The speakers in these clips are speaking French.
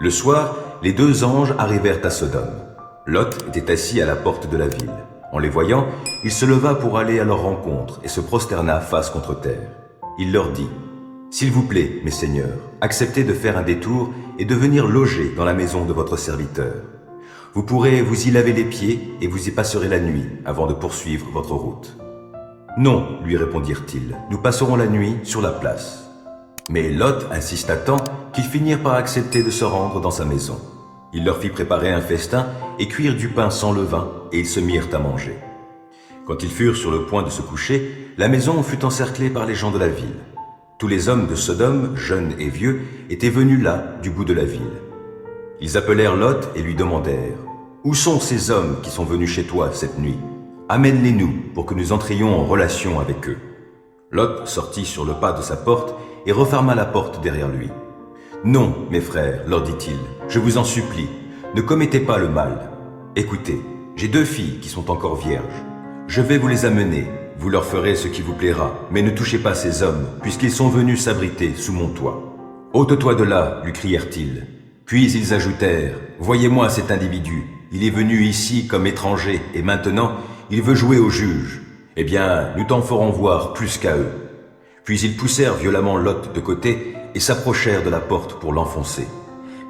Le soir, les deux anges arrivèrent à Sodome. Lot était assis à la porte de la ville. En les voyant, il se leva pour aller à leur rencontre et se prosterna face contre terre. Il leur dit, « S'il vous plaît, mes seigneurs, acceptez de faire un détour et de venir loger dans la maison de votre serviteur. Vous pourrez vous y laver les pieds et vous y passerez la nuit avant de poursuivre votre route. » « Non, lui répondirent-ils, nous passerons la nuit sur la place. » Mais Lot insista tant qu'ils finirent par accepter de se rendre dans sa maison. Il leur fit préparer un festin et cuire du pain sans levain, et ils se mirent à manger. Quand ils furent sur le point de se coucher, la maison fut encerclée par les gens de la ville. Tous les hommes de Sodome, jeunes et vieux, étaient venus là, du bout de la ville. Ils appelèrent Lot et lui demandèrent, « Où sont ces hommes qui sont venus chez toi cette nuit ? Amène-les-nous pour que nous entrions en relation avec eux. » Lot sortit sur le pas de sa porte et referma la porte derrière lui. « Non, mes frères, leur dit-il, je vous en supplie, ne commettez pas le mal. Écoutez, j'ai 2 filles qui sont encore vierges. Je vais vous les amener, vous leur ferez ce qui vous plaira, mais ne touchez pas ces hommes, puisqu'ils sont venus s'abriter sous mon toit. »« Ôte-toi de là, lui crièrent-ils. Puis ils ajoutèrent, « Voyez-moi cet individu, il est venu ici comme étranger, et maintenant, il veut jouer au juge. Eh bien, nous t'en ferons voir plus qu'à eux. » Puis ils poussèrent violemment Lot de côté et s'approchèrent de la porte pour l'enfoncer.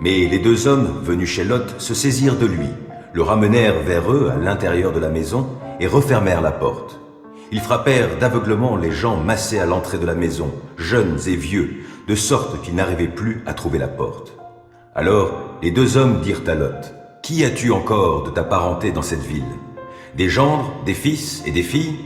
Mais les 2 hommes venus chez Lot se saisirent de lui, le ramenèrent vers eux à l'intérieur de la maison et refermèrent la porte. Ils frappèrent d'aveuglement les gens massés à l'entrée de la maison, jeunes et vieux, de sorte qu'ils n'arrivaient plus à trouver la porte. Alors les 2 hommes dirent à Lot, « Qui as-tu encore de ta parenté dans cette ville ? Des gendres, des fils et des filles ?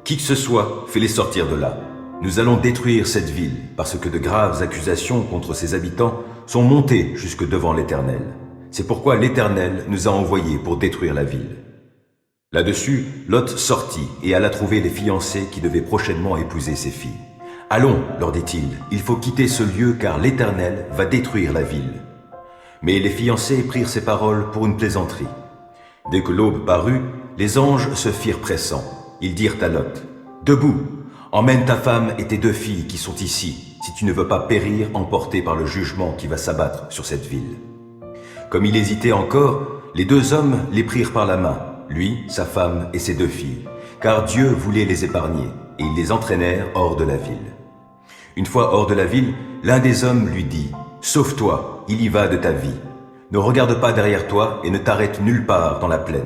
Qui que ce soit, fais-les sortir de là. Nous allons détruire cette ville, parce que de graves accusations contre ses habitants sont montées jusque devant l'Éternel. C'est pourquoi l'Éternel nous a envoyés pour détruire la ville. » Là-dessus, Lot sortit et alla trouver les fiancés qui devaient prochainement épouser ses filles. « Allons, leur dit-il, il faut quitter ce lieu car l'Éternel va détruire la ville. » Mais les fiancés prirent ces paroles pour une plaisanterie. Dès que l'aube parut, les anges se firent pressants. Ils dirent à Lot, « Debout, emmène ta femme et tes 2 filles qui sont ici, si tu ne veux pas périr emporté par le jugement qui va s'abattre sur cette ville. » Comme il hésitait encore, les 2 hommes les prirent par la main, lui, sa femme et ses 2 filles, car Dieu voulait les épargner, et ils les entraînèrent hors de la ville. Une fois hors de la ville, l'un des hommes lui dit, « Sauve-toi, il y va de ta vie. Ne regarde pas derrière toi et ne t'arrête nulle part dans la plaine.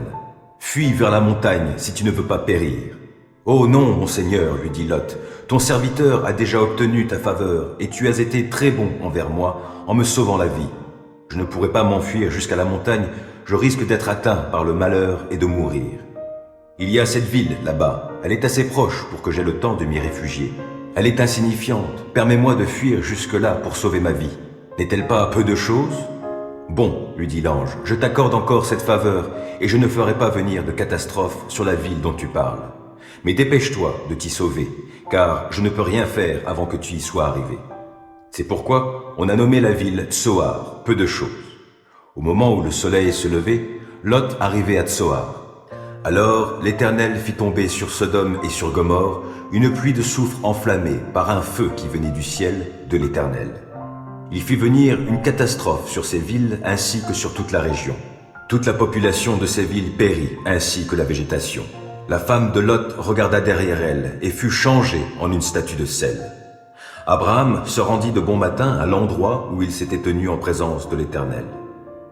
Fuis vers la montagne si tu ne veux pas périr. »« Oh non, mon Seigneur, lui dit Lot, ton serviteur a déjà obtenu ta faveur et tu as été très bon envers moi en me sauvant la vie. Je ne pourrai pas m'enfuir jusqu'à la montagne, je risque d'être atteint par le malheur et de mourir. Il y a cette ville là-bas, elle est assez proche pour que j'aie le temps de m'y réfugier. Elle est insignifiante, permets-moi de fuir jusque-là pour sauver ma vie. N'est-elle pas peu de chose ? Bon, lui dit l'ange, je t'accorde encore cette faveur et je ne ferai pas venir de catastrophe sur la ville dont tu parles. Mais dépêche-toi de t'y sauver, car je ne peux rien faire avant que tu y sois arrivé. C'est pourquoi on a nommé la ville Tsoar, peu de choses. Au moment où le soleil se levait, Lot arrivait à Tsoar. Alors l'Éternel fit tomber sur Sodome et sur Gomorrhe une pluie de soufre enflammée par un feu qui venait du ciel de l'Éternel. Il fit venir une catastrophe sur ces villes ainsi que sur toute la région. Toute la population de ces villes périt, ainsi que la végétation. La femme de Lot regarda derrière elle et fut changée en une statue de sel. Abraham se rendit de bon matin à l'endroit où il s'était tenu en présence de l'Éternel.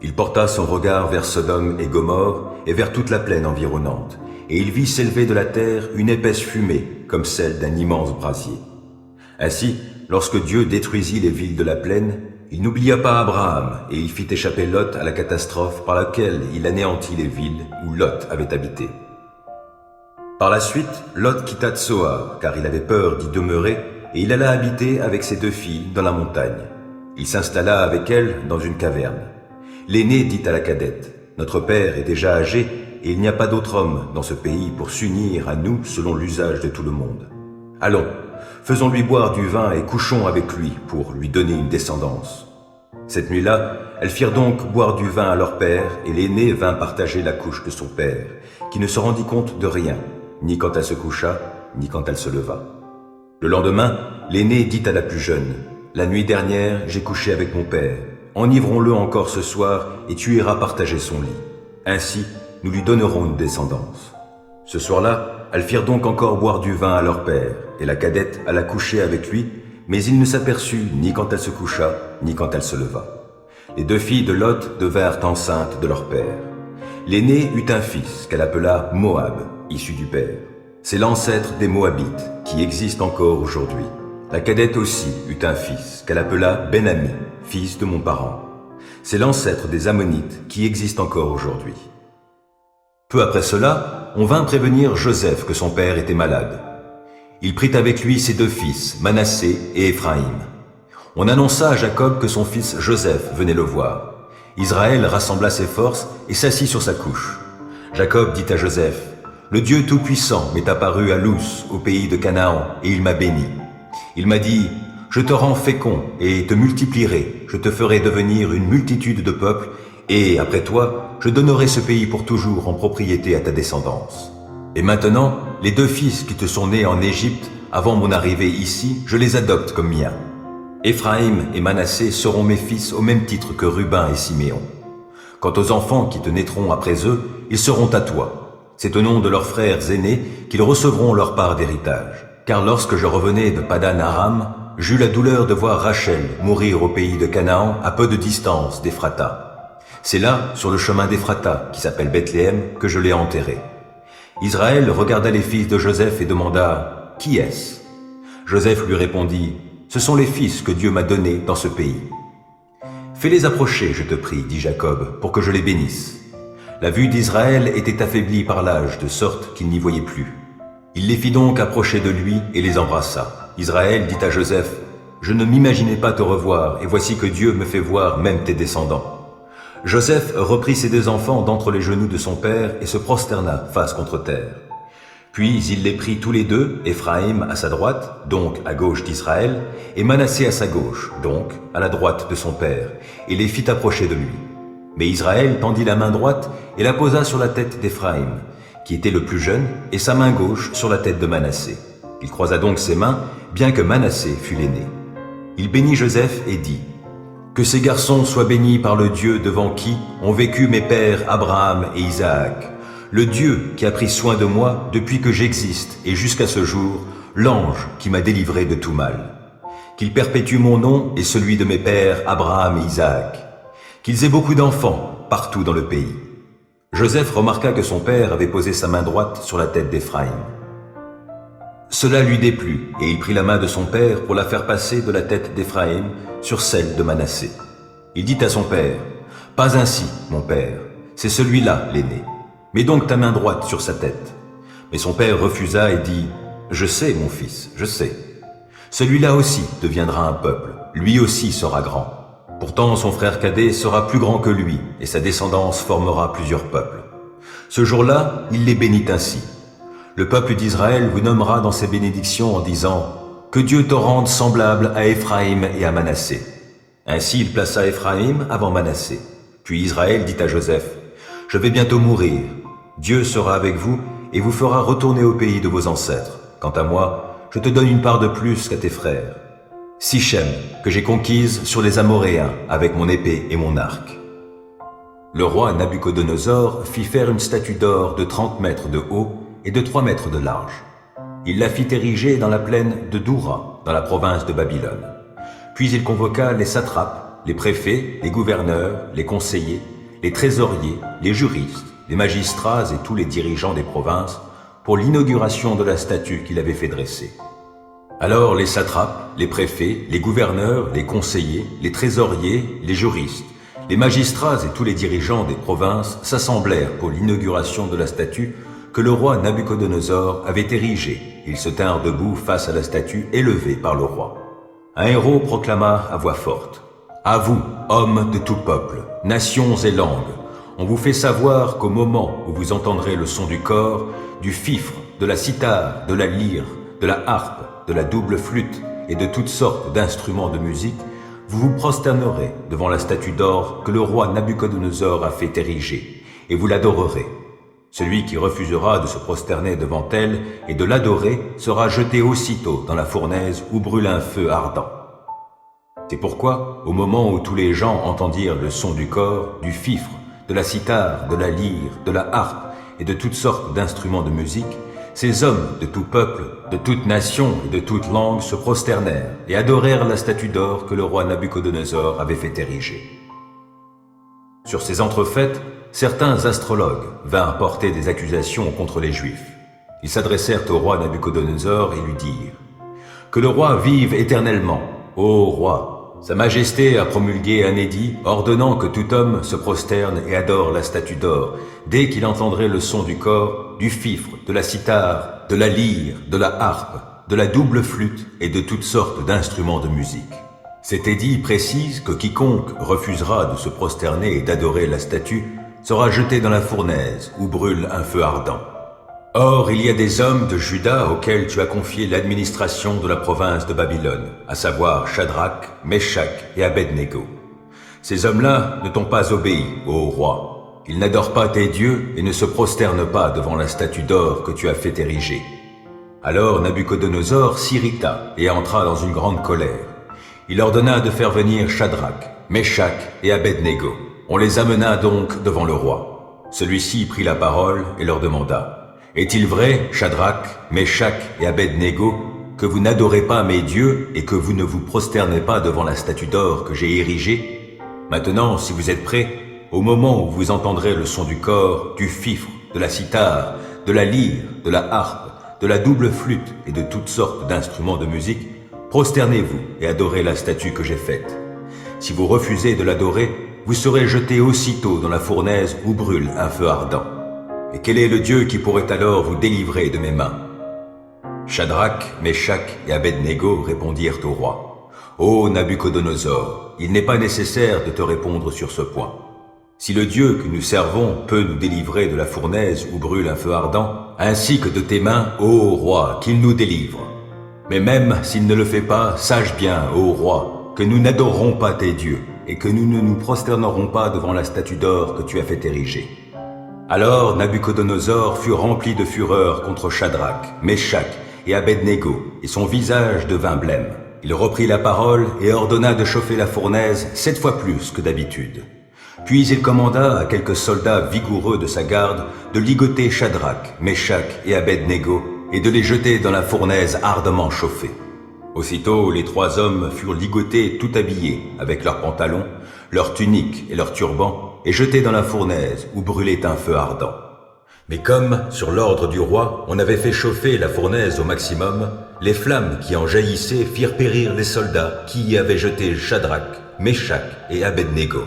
Il porta son regard vers Sodome et Gomorrhe et vers toute la plaine environnante, et il vit s'élever de la terre une épaisse fumée comme celle d'un immense brasier. Ainsi, lorsque Dieu détruisit les villes de la plaine, il n'oublia pas Abraham et il fit échapper Lot à la catastrophe par laquelle il anéantit les villes où Lot avait habité. Par la suite, Lot quitta Tsoar, car il avait peur d'y demeurer, et il alla habiter avec ses 2 filles dans la montagne. Il s'installa avec elles dans une caverne. L'aîné dit à la cadette, « Notre père est déjà âgé, et il n'y a pas d'autre homme dans ce pays pour s'unir à nous selon l'usage de tout le monde. Allons, faisons-lui boire du vin et couchons avec lui pour lui donner une descendance. » Cette nuit-là, elles firent donc boire du vin à leur père, et l'aînée vint partager la couche de son père, qui ne se rendit compte de rien, ni quand elle se coucha, ni quand elle se leva. Le lendemain, l'aîné dit à la plus jeune, « La nuit dernière, j'ai couché avec mon père. enivrons-le encore ce soir et tu iras partager son lit. Ainsi, nous lui donnerons une descendance. » Ce soir-là, elles firent donc encore boire du vin à leur père, et la cadette alla coucher avec lui, mais il ne s'aperçut ni quand elle se coucha, ni quand elle se leva. Les deux filles de Lot devinrent enceintes de leur père. L'aînée eut un fils qu'elle appela Moab, issu du père. C'est l'ancêtre des Moabites, qui existent encore aujourd'hui. La cadette aussi eut un fils qu'elle appela Ben-Ami, fils de mon parent. C'est l'ancêtre des Ammonites, qui existent encore aujourd'hui. Peu après cela, on vint prévenir Joseph que son père était malade. Il prit avec lui ses deux fils, Manassé et Éphraïm. On annonça à Jacob que son fils Joseph venait le voir. Israël rassembla ses forces et s'assit sur sa couche. Jacob dit à Joseph, « Le Dieu Tout-Puissant m'est apparu à Luz, au pays de Canaan, et il m'a béni. Il m'a dit, « Je te rends fécond et te multiplierai, je te ferai devenir une multitude de peuples, et après toi, je donnerai ce pays pour toujours en propriété à ta descendance. Et maintenant, les deux fils qui te sont nés en Égypte, avant mon arrivée ici, je les adopte comme miens. Éphraïm et Manassé seront mes fils au même titre que Ruben et Siméon. Quant aux enfants qui te naîtront après eux, ils seront à toi. C'est au nom de leurs frères aînés qu'ils recevront leur part d'héritage. Car lorsque je revenais de Padan Aram, j'eus la douleur de voir Rachel mourir au pays de Canaan à peu de distance d'Éphrata. C'est là, sur le chemin d'Éphrata, qui s'appelle Bethléem, que je l'ai enterré. » Israël regarda les fils de Joseph et demanda, « Qui est-ce » Joseph lui répondit, « Ce sont les fils que Dieu m'a donnés dans ce pays. »« Fais-les approcher, je te prie, dit Jacob, pour que je les bénisse. » La vue d'Israël était affaiblie par l'âge, de sorte qu'il n'y voyait plus. Il les fit donc approcher de lui et les embrassa. Israël dit à Joseph, « Je ne m'imaginais pas te revoir, et voici que Dieu me fait voir même tes descendants. » Joseph reprit ses deux enfants d'entre les genoux de son père et se prosterna face contre terre. Puis il les prit tous les deux, Éphraïm à sa droite, donc à gauche d'Israël, et Manassé à sa gauche, donc à la droite de son père, et les fit approcher de lui. Mais Israël tendit la main droite et la posa sur la tête d'Éphraïm, qui était le plus jeune, et sa main gauche sur la tête de Manassé. Il croisa donc ses mains, bien que Manassé fût l'aîné. Il bénit Joseph et dit, « Que ces garçons soient bénis par le Dieu devant qui ont vécu mes pères Abraham et Isaac, le Dieu qui a pris soin de moi depuis que j'existe et jusqu'à ce jour, l'ange qui m'a délivré de tout mal. Qu'il perpétue mon nom et celui de mes pères Abraham et Isaac. Qu'ils aient beaucoup d'enfants partout dans le pays. » Joseph remarqua que son père avait posé sa main droite sur la tête d'Éphraïm. Cela lui déplut, et il prit la main de son père pour la faire passer de la tête d'Éphraïm sur celle de Manassé. Il dit à son père, « Pas ainsi, mon père, c'est celui-là, l'aîné. Mets donc ta main droite sur sa tête. » Mais son père refusa et dit, « Je sais, mon fils, je sais. Celui-là aussi deviendra un peuple, lui aussi sera grand. Pourtant son frère cadet sera plus grand que lui, et sa descendance formera plusieurs peuples. » Ce jour-là, il les bénit ainsi. Le peuple d'Israël vous nommera dans ses bénédictions en disant « Que Dieu te rende semblable à Éphraïm et à Manassé. » Ainsi il plaça Éphraïm avant Manassé. Puis Israël dit à Joseph « Je vais bientôt mourir. Dieu sera avec vous et vous fera retourner au pays de vos ancêtres. Quant à moi, je te donne une part de plus qu'à tes frères. Sichem, que j'ai conquise sur les Amoréens avec mon épée et mon arc. » Le roi Nabuchodonosor fit faire une statue d'or de 30 mètres de haut et de 3 mètres de large. Il la fit ériger dans la plaine de Doura, dans la province de Babylone. Puis il convoqua les satrapes, les préfets, les gouverneurs, les conseillers, les trésoriers, les juristes, les magistrats et tous les dirigeants des provinces pour l'inauguration de la statue qu'il avait fait dresser. Alors les satrapes, les préfets, les gouverneurs, les conseillers, les trésoriers, les juristes, les magistrats et tous les dirigeants des provinces s'assemblèrent pour l'inauguration de la statue que le roi Nabuchodonosor avait érigée. Ils se tinrent debout face à la statue élevée par le roi. Un héros proclama à voix forte « À vous, hommes de tout peuple, nations et langues, on vous fait savoir qu'au moment où vous entendrez le son du cor, du fifre, de la cithare, de la lyre, de la harpe, de la double flûte et de toutes sortes d'instruments de musique, vous vous prosternerez devant la statue d'or que le roi Nabuchodonosor a fait ériger, et vous l'adorerez. Celui qui refusera de se prosterner devant elle et de l'adorer sera jeté aussitôt dans la fournaise où brûle un feu ardent. » C'est pourquoi, au moment où tous les gens entendirent le son du cor, du fifre, de la cithare, de la lyre, de la harpe et de toutes sortes d'instruments de musique, ces hommes de tout peuple, de toute nation et de toute langue se prosternèrent et adorèrent la statue d'or que le roi Nabuchodonosor avait fait ériger. Sur ces entrefaites, certains astrologues vinrent porter des accusations contre les Juifs. Ils s'adressèrent au roi Nabuchodonosor et lui dirent « Que le roi vive éternellement, ô roi ! Sa Majesté a promulgué un édit ordonnant que tout homme se prosterne et adore la statue d'or dès qu'il entendrait le son du cor, du fifre, de la cithare, de la lyre, de la harpe, de la double flûte et de toutes sortes d'instruments de musique. Cet édit précise que quiconque refusera de se prosterner et d'adorer la statue sera jeté dans la fournaise où brûle un feu ardent. Or, il y a des hommes de Juda auxquels tu as confié l'administration de la province de Babylone, à savoir Shadrach, Meshach et Abednego. Ces hommes-là ne t'ont pas obéi, ô roi. Ils n'adorent pas tes dieux et ne se prosternent pas devant la statue d'or que tu as fait ériger. Alors Nabuchodonosor s'irrita et entra dans une grande colère. Il ordonna de faire venir Shadrach, Meshach et Abednego. On les amena donc devant le roi. Celui-ci prit la parole et leur demanda « Est-il vrai, Shadrach, Meshach et Abednego, que vous n'adorez pas mes dieux et que vous ne vous prosternez pas devant la statue d'or que j'ai érigée? Maintenant, si vous êtes prêts, au moment où vous entendrez le son du cor, du fifre, de la cithare, de la lyre, de la harpe, de la double flûte et de toutes sortes d'instruments de musique, prosternez-vous et adorez la statue que j'ai faite. Si vous refusez de l'adorer, vous serez jetés aussitôt dans la fournaise où brûle un feu ardent. Et quel est le Dieu qui pourrait alors vous délivrer de mes mains ?» Shadrach, Meshach et Abednego répondirent au roi. « Ô Nabuchodonosor, il n'est pas nécessaire de te répondre sur ce point. Si le Dieu que nous servons peut nous délivrer de la fournaise où brûle un feu ardent, ainsi que de tes mains, ô roi, qu'il nous délivre. Mais même s'il ne le fait pas, sache bien, ô roi, que nous n'adorerons pas tes dieux et que nous ne nous prosternerons pas devant la statue d'or que tu as fait ériger. » Alors Nabuchodonosor fut rempli de fureur contre Shadrach, Meshach et Abednego, et son visage devint blême. Il reprit la parole et ordonna de chauffer la fournaise 7 fois plus que d'habitude. Puis il commanda à quelques soldats vigoureux de sa garde de ligoter Shadrach, Meshach et Abednego et de les jeter dans la fournaise ardemment chauffée. Aussitôt, les 3 hommes furent ligotés tout habillés, avec leurs pantalons, leurs tuniques et leurs turbans, et jetés dans la fournaise où brûlait un feu ardent. Mais comme, sur l'ordre du roi, on avait fait chauffer la fournaise au maximum, les flammes qui en jaillissaient firent périr les soldats qui y avaient jeté Shadrach, Meshach et Abednego.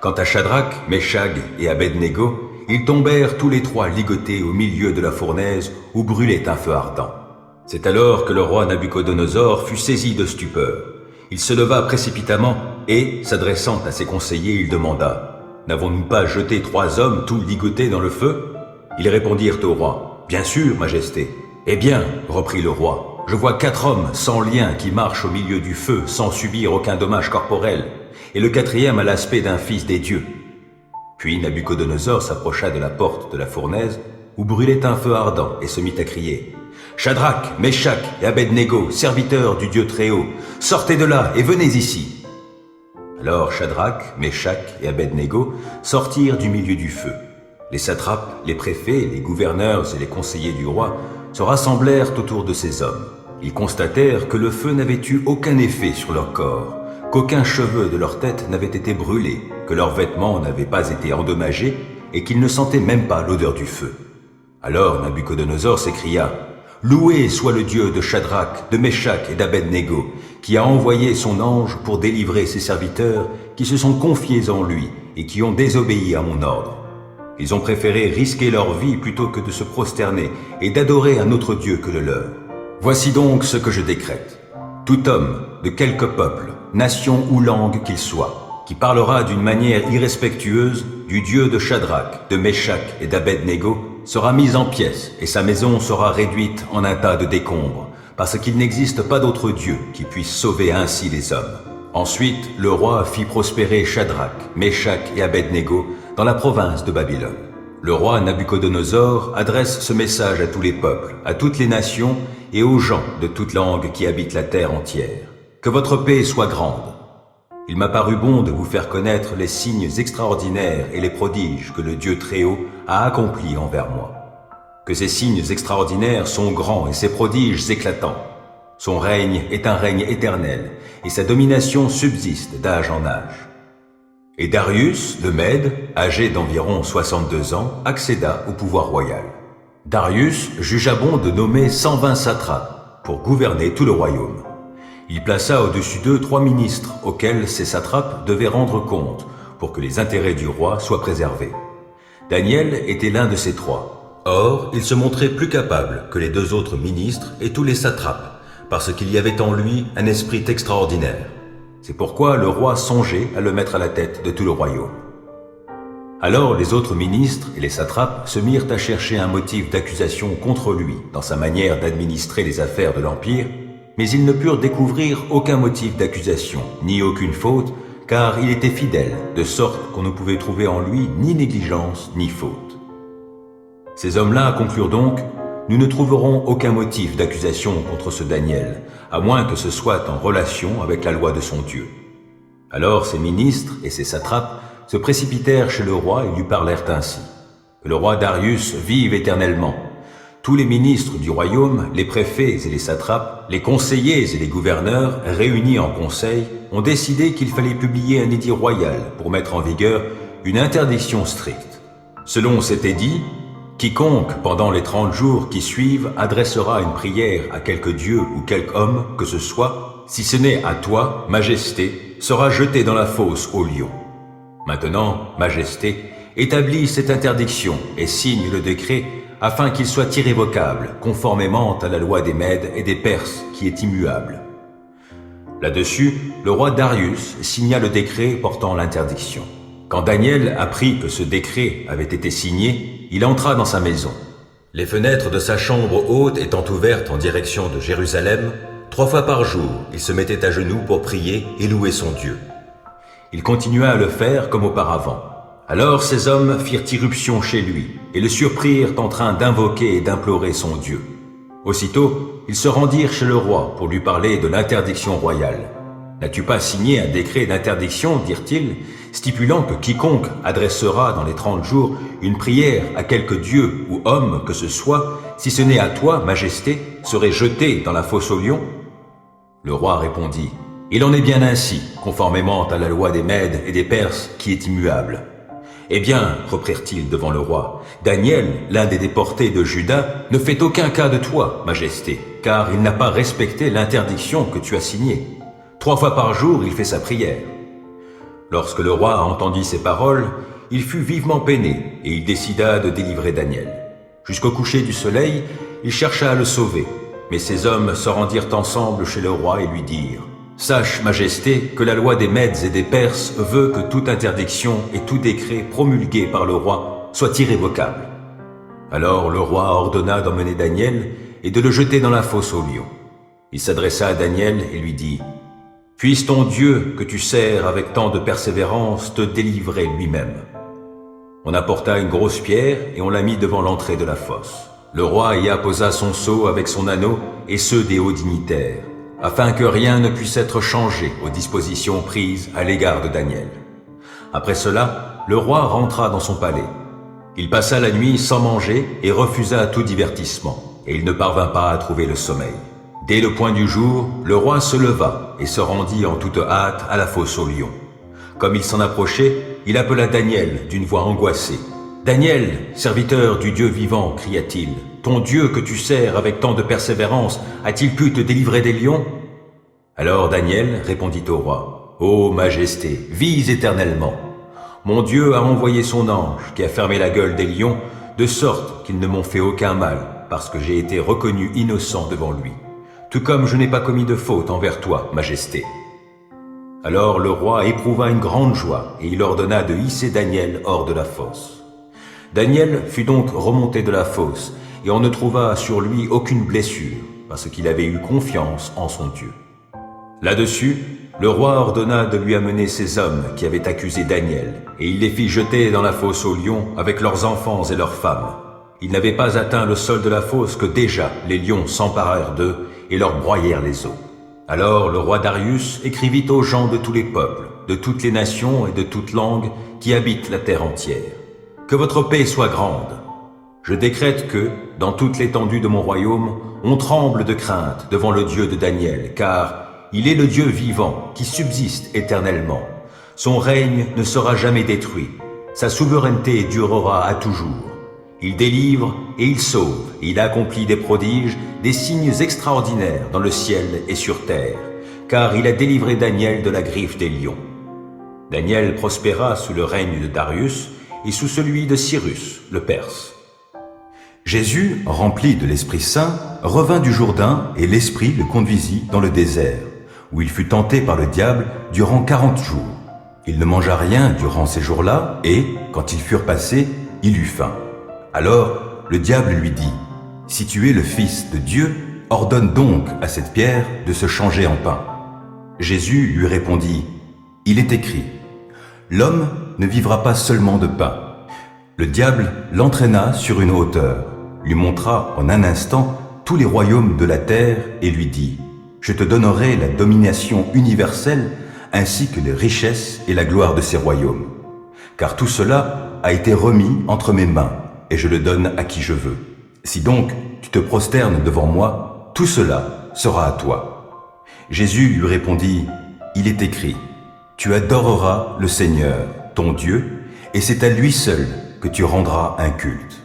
Quant à Shadrach, Meshach et Abednego, ils tombèrent tous les 3 ligotés au milieu de la fournaise où brûlait un feu ardent. C'est alors que le roi Nabuchodonosor fut saisi de stupeur. Il se leva précipitamment et, s'adressant à ses conseillers, il demanda « N'avons-nous pas jeté 3 hommes tout ligotés dans le feu ?» Ils répondirent au roi « Bien sûr, Majesté. » « Eh bien, reprit le roi, je vois 4 hommes sans lien qui marchent au milieu du feu sans subir aucun dommage corporel, et le 4e a l'aspect d'un fils des dieux. » Puis Nabuchodonosor s'approcha de la porte de la fournaise où brûlait un feu ardent et se mit à crier « Shadrach, Meshach et Abednego, serviteurs du Dieu Très-Haut, sortez de là et venez ici !» Alors Shadrach, Meshach et Abednego sortirent du milieu du feu. Les satrapes, les préfets, les gouverneurs et les conseillers du roi se rassemblèrent autour de ces hommes. Ils constatèrent que le feu n'avait eu aucun effet sur leur corps, qu'aucun cheveu de leur tête n'avait été brûlé, que leurs vêtements n'avaient pas été endommagés et qu'ils ne sentaient même pas l'odeur du feu. Alors Nabuchodonosor s'écria « Loué soit le Dieu de Shadrach, de Meshach et d'Abednego, qui a envoyé son ange pour délivrer ses serviteurs qui se sont confiés en lui et qui ont désobéi à mon ordre. Ils ont préféré risquer leur vie plutôt que de se prosterner et d'adorer un autre Dieu que le leur. Voici donc ce que je décrète. Tout homme, de quelque peuple, nation ou langue qu'il soit, qui parlera d'une manière irrespectueuse du Dieu de Shadrach, de Meshach et d'Abednego, sera mis en pièces et sa maison sera réduite en un tas de décombres, parce qu'il n'existe pas d'autre Dieu qui puisse sauver ainsi les hommes. Ensuite, le roi fit prospérer Shadrach, Meshach et Abednego dans la province de Babylone. Le roi Nabuchodonosor adresse ce message à tous les peuples, à toutes les nations et aux gens de toutes langues qui habitent la terre entière. Que votre paix soit grande. Il m'a paru bon de vous faire connaître les signes extraordinaires et les prodiges que le Dieu Très-Haut a accomplis envers moi. Que ces signes extraordinaires sont grands et ces prodiges éclatants. Son règne est un règne éternel, et sa domination subsiste d'âge en âge. Et Darius, le Mède, âgé d'environ 62 ans, accéda au pouvoir royal. Darius jugea bon de nommer 120 satrapes pour gouverner tout le royaume. Il plaça au-dessus d'eux 3 ministres auxquels ces satrapes devaient rendre compte pour que les intérêts du roi soient préservés. Daniel était l'un de ces 3. Or, il se montrait plus capable que les 2 autres ministres et tous les satrapes, parce qu'il y avait en lui un esprit extraordinaire. C'est pourquoi le roi songeait à le mettre à la tête de tout le royaume. Alors les autres ministres et les satrapes se mirent à chercher un motif d'accusation contre lui dans sa manière d'administrer les affaires de l'Empire, mais ils ne purent découvrir aucun motif d'accusation, ni aucune faute, car il était fidèle, de sorte qu'on ne pouvait trouver en lui ni négligence ni faute. Ces hommes-là conclurent donc: nous ne trouverons aucun motif d'accusation contre ce Daniel, à moins que ce soit en relation avec la loi de son Dieu. Alors ces ministres et ces satrapes se précipitèrent chez le roi et lui parlèrent ainsi: que le roi Darius vive éternellement. Tous les ministres du royaume, les préfets et les satrapes, les conseillers et les gouverneurs, réunis en conseil, ont décidé qu'il fallait publier un édit royal pour mettre en vigueur une interdiction stricte. Selon cet édit, quiconque, pendant les 30 jours qui suivent, adressera une prière à quelque dieu ou quelque homme que ce soit, si ce n'est à toi, Majesté, sera jeté dans la fosse aux lions. Maintenant, Majesté, établis cette interdiction et signe le décret afin qu'il soit irrévocable, conformément à la loi des Mèdes et des Perses qui est immuable. Là-dessus, le roi Darius signa le décret portant l'interdiction. Quand Daniel apprit que ce décret avait été signé, il entra dans sa maison. Les fenêtres de sa chambre haute étant ouvertes en direction de Jérusalem, 3 fois par jour, il se mettait à genoux pour prier et louer son Dieu. Il continua à le faire comme auparavant. Alors ces hommes firent irruption chez lui et le surprirent en train d'invoquer et d'implorer son Dieu. Aussitôt, ils se rendirent chez le roi pour lui parler de l'interdiction royale. « N'as-tu pas signé un décret d'interdiction, dirent-ils, stipulant que quiconque adressera dans les 30 jours une prière à quelque dieu ou homme que ce soit, si ce n'est à toi, Majesté, serait jeté dans la fosse aux lions ?» Le roi répondit: « Il en est bien ainsi, conformément à la loi des Mèdes et des Perses qui est immuable. » « Eh bien, reprirent-ils devant le roi, Daniel, l'un des déportés de Juda, ne fait aucun cas de toi, Majesté, car il n'a pas respecté l'interdiction que tu as signée. 3 fois par jour, il fait sa prière. » Lorsque le roi entendit ces paroles, il fut vivement peiné et il décida de délivrer Daniel. Jusqu'au coucher du soleil, il chercha à le sauver, mais ces hommes se rendirent ensemble chez le roi et lui dirent: « Sache, Majesté, que la loi des Mèdes et des Perses veut que toute interdiction et tout décret promulgué par le roi soit irrévocable. » Alors le roi ordonna d'emmener Daniel et de le jeter dans la fosse aux lions. Il s'adressa à Daniel et lui dit: « Puisse ton Dieu, que tu sers avec tant de persévérance, te délivrer lui-même. » On apporta une grosse pierre et on la mit devant l'entrée de la fosse. Le roi y apposa son sceau avec son anneau et ceux des hauts dignitaires, afin que rien ne puisse être changé aux dispositions prises à l'égard de Daniel. Après cela, le roi rentra dans son palais. Il passa la nuit sans manger et refusa tout divertissement, et il ne parvint pas à trouver le sommeil. Dès le point du jour, le roi se leva et se rendit en toute hâte à la fosse aux lions. Comme il s'en approchait, il appela Daniel d'une voix angoissée. « Daniel, serviteur du Dieu vivant, cria-t-il, ton Dieu que tu sers avec tant de persévérance a-t-il pu te délivrer des lions ?» Alors Daniel répondit au roi: « Ô Majesté, vis éternellement. Mon Dieu a envoyé son ange qui a fermé la gueule des lions, de sorte qu'ils ne m'ont fait aucun mal, parce que j'ai été reconnu innocent devant lui, tout comme je n'ai pas commis de faute envers toi, Majesté. » Alors le roi éprouva une grande joie, et il ordonna de hisser Daniel hors de la fosse. Daniel fut donc remonté de la fosse, et on ne trouva sur lui aucune blessure, parce qu'il avait eu confiance en son Dieu. Là-dessus, le roi ordonna de lui amener ces hommes qui avaient accusé Daniel, et il les fit jeter dans la fosse aux lions avec leurs enfants et leurs femmes. Ils n'avaient pas atteint le sol de la fosse que déjà les lions s'emparèrent d'eux et leur broyèrent les os. Alors le roi Darius écrivit aux gens de tous les peuples: de toutes les nations et de toutes langues qui habitent la terre entière. Que votre paix soit grande. Je décrète que, dans toute l'étendue de mon royaume, on tremble de crainte devant le Dieu de Daniel, car il est le Dieu vivant qui subsiste éternellement. Son règne ne sera jamais détruit. Sa souveraineté durera à toujours. Il délivre et il sauve, et il accomplit des prodiges, des signes extraordinaires dans le ciel et sur terre, car il a délivré Daniel de la griffe des lions. Daniel prospéra sous le règne de Darius et sous celui de Cyrus, le Perse. Jésus, rempli de l'Esprit Saint, revint du Jourdain et l'Esprit le conduisit dans le désert, où il fut tenté par le diable durant 40 jours. Il ne mangea rien durant ces jours-là et, quand ils furent passés, il eut faim. Alors, le diable lui dit, « Si tu es le Fils de Dieu, ordonne donc à cette pierre de se changer en pain. » Jésus lui répondit, « Il est écrit, l'homme ne vivra pas seulement de pain. » Le diable l'entraîna sur une hauteur, lui montra en un instant tous les royaumes de la terre et lui dit, « Je te donnerai la domination universelle ainsi que les richesses et la gloire de ces royaumes. Car tout cela a été remis entre mes mains, et je le donne à qui je veux. Si donc tu te prosternes devant moi, tout cela sera à toi. » Jésus lui répondit, « Il est écrit, tu adoreras le Seigneur, ton Dieu, et c'est à lui seul que tu rendras un culte. »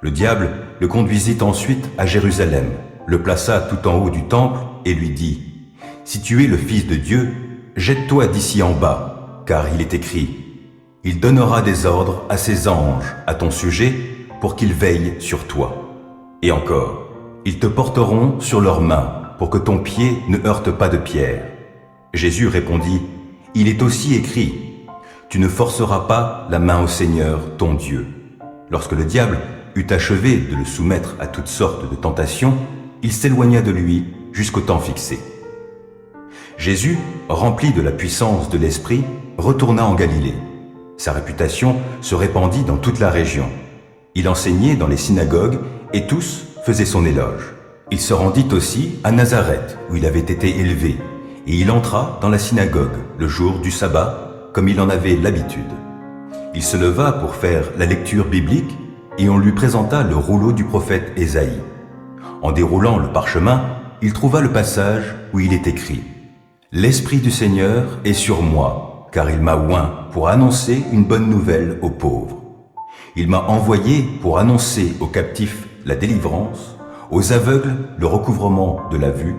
Le diable le conduisit ensuite à Jérusalem, le plaça tout en haut du temple et lui dit, « Si tu es le Fils de Dieu, jette-toi d'ici en bas, car il est écrit, « Il donnera des ordres à ses anges à ton sujet pour qu'ils veillent sur toi. Et encore, ils te porteront sur leurs mains pour que ton pied ne heurte pas de pierre. » Jésus répondit, « Il est aussi écrit, « Tu ne forceras pas la main au Seigneur, ton Dieu. » Lorsque le diable eut achevé de le soumettre à toutes sortes de tentations, il s'éloigna de lui jusqu'au temps fixé. Jésus, rempli de la puissance de l'Esprit, retourna en Galilée. Sa réputation se répandit dans toute la région. Il enseignait dans les synagogues et tous faisaient son éloge. Il se rendit aussi à Nazareth, où il avait été élevé, et il entra dans la synagogue le jour du sabbat, comme il en avait l'habitude. Il se leva pour faire la lecture biblique, et on lui présenta le rouleau du prophète Ésaïe. En déroulant le parchemin, il trouva le passage où il est écrit « L'Esprit du Seigneur est sur moi, car il m'a oint pour annoncer une bonne nouvelle aux pauvres. Il m'a envoyé pour annoncer aux captifs la délivrance, aux aveugles le recouvrement de la vue,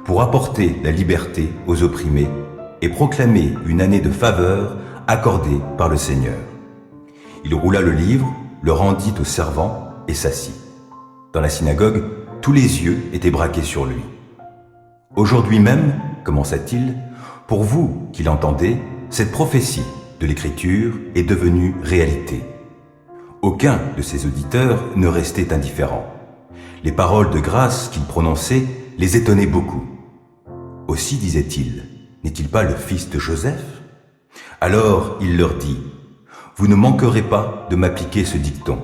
pour apporter la liberté aux opprimés et proclamer une année de faveur accordée par le Seigneur. » Il roula le livre, le rendit au servant et s'assit. Dans la synagogue, tous les yeux étaient braqués sur lui. « Aujourd'hui même, commença-t-il, pour vous qui l'entendez, cette prophétie de l'Écriture est devenue réalité. » Aucun de ses auditeurs ne restait indifférent. Les paroles de grâce qu'il prononçait les étonnaient beaucoup. Aussi disait-il, n'est-il pas le fils de Joseph? Alors il leur dit, vous ne manquerez pas de m'appliquer ce dicton.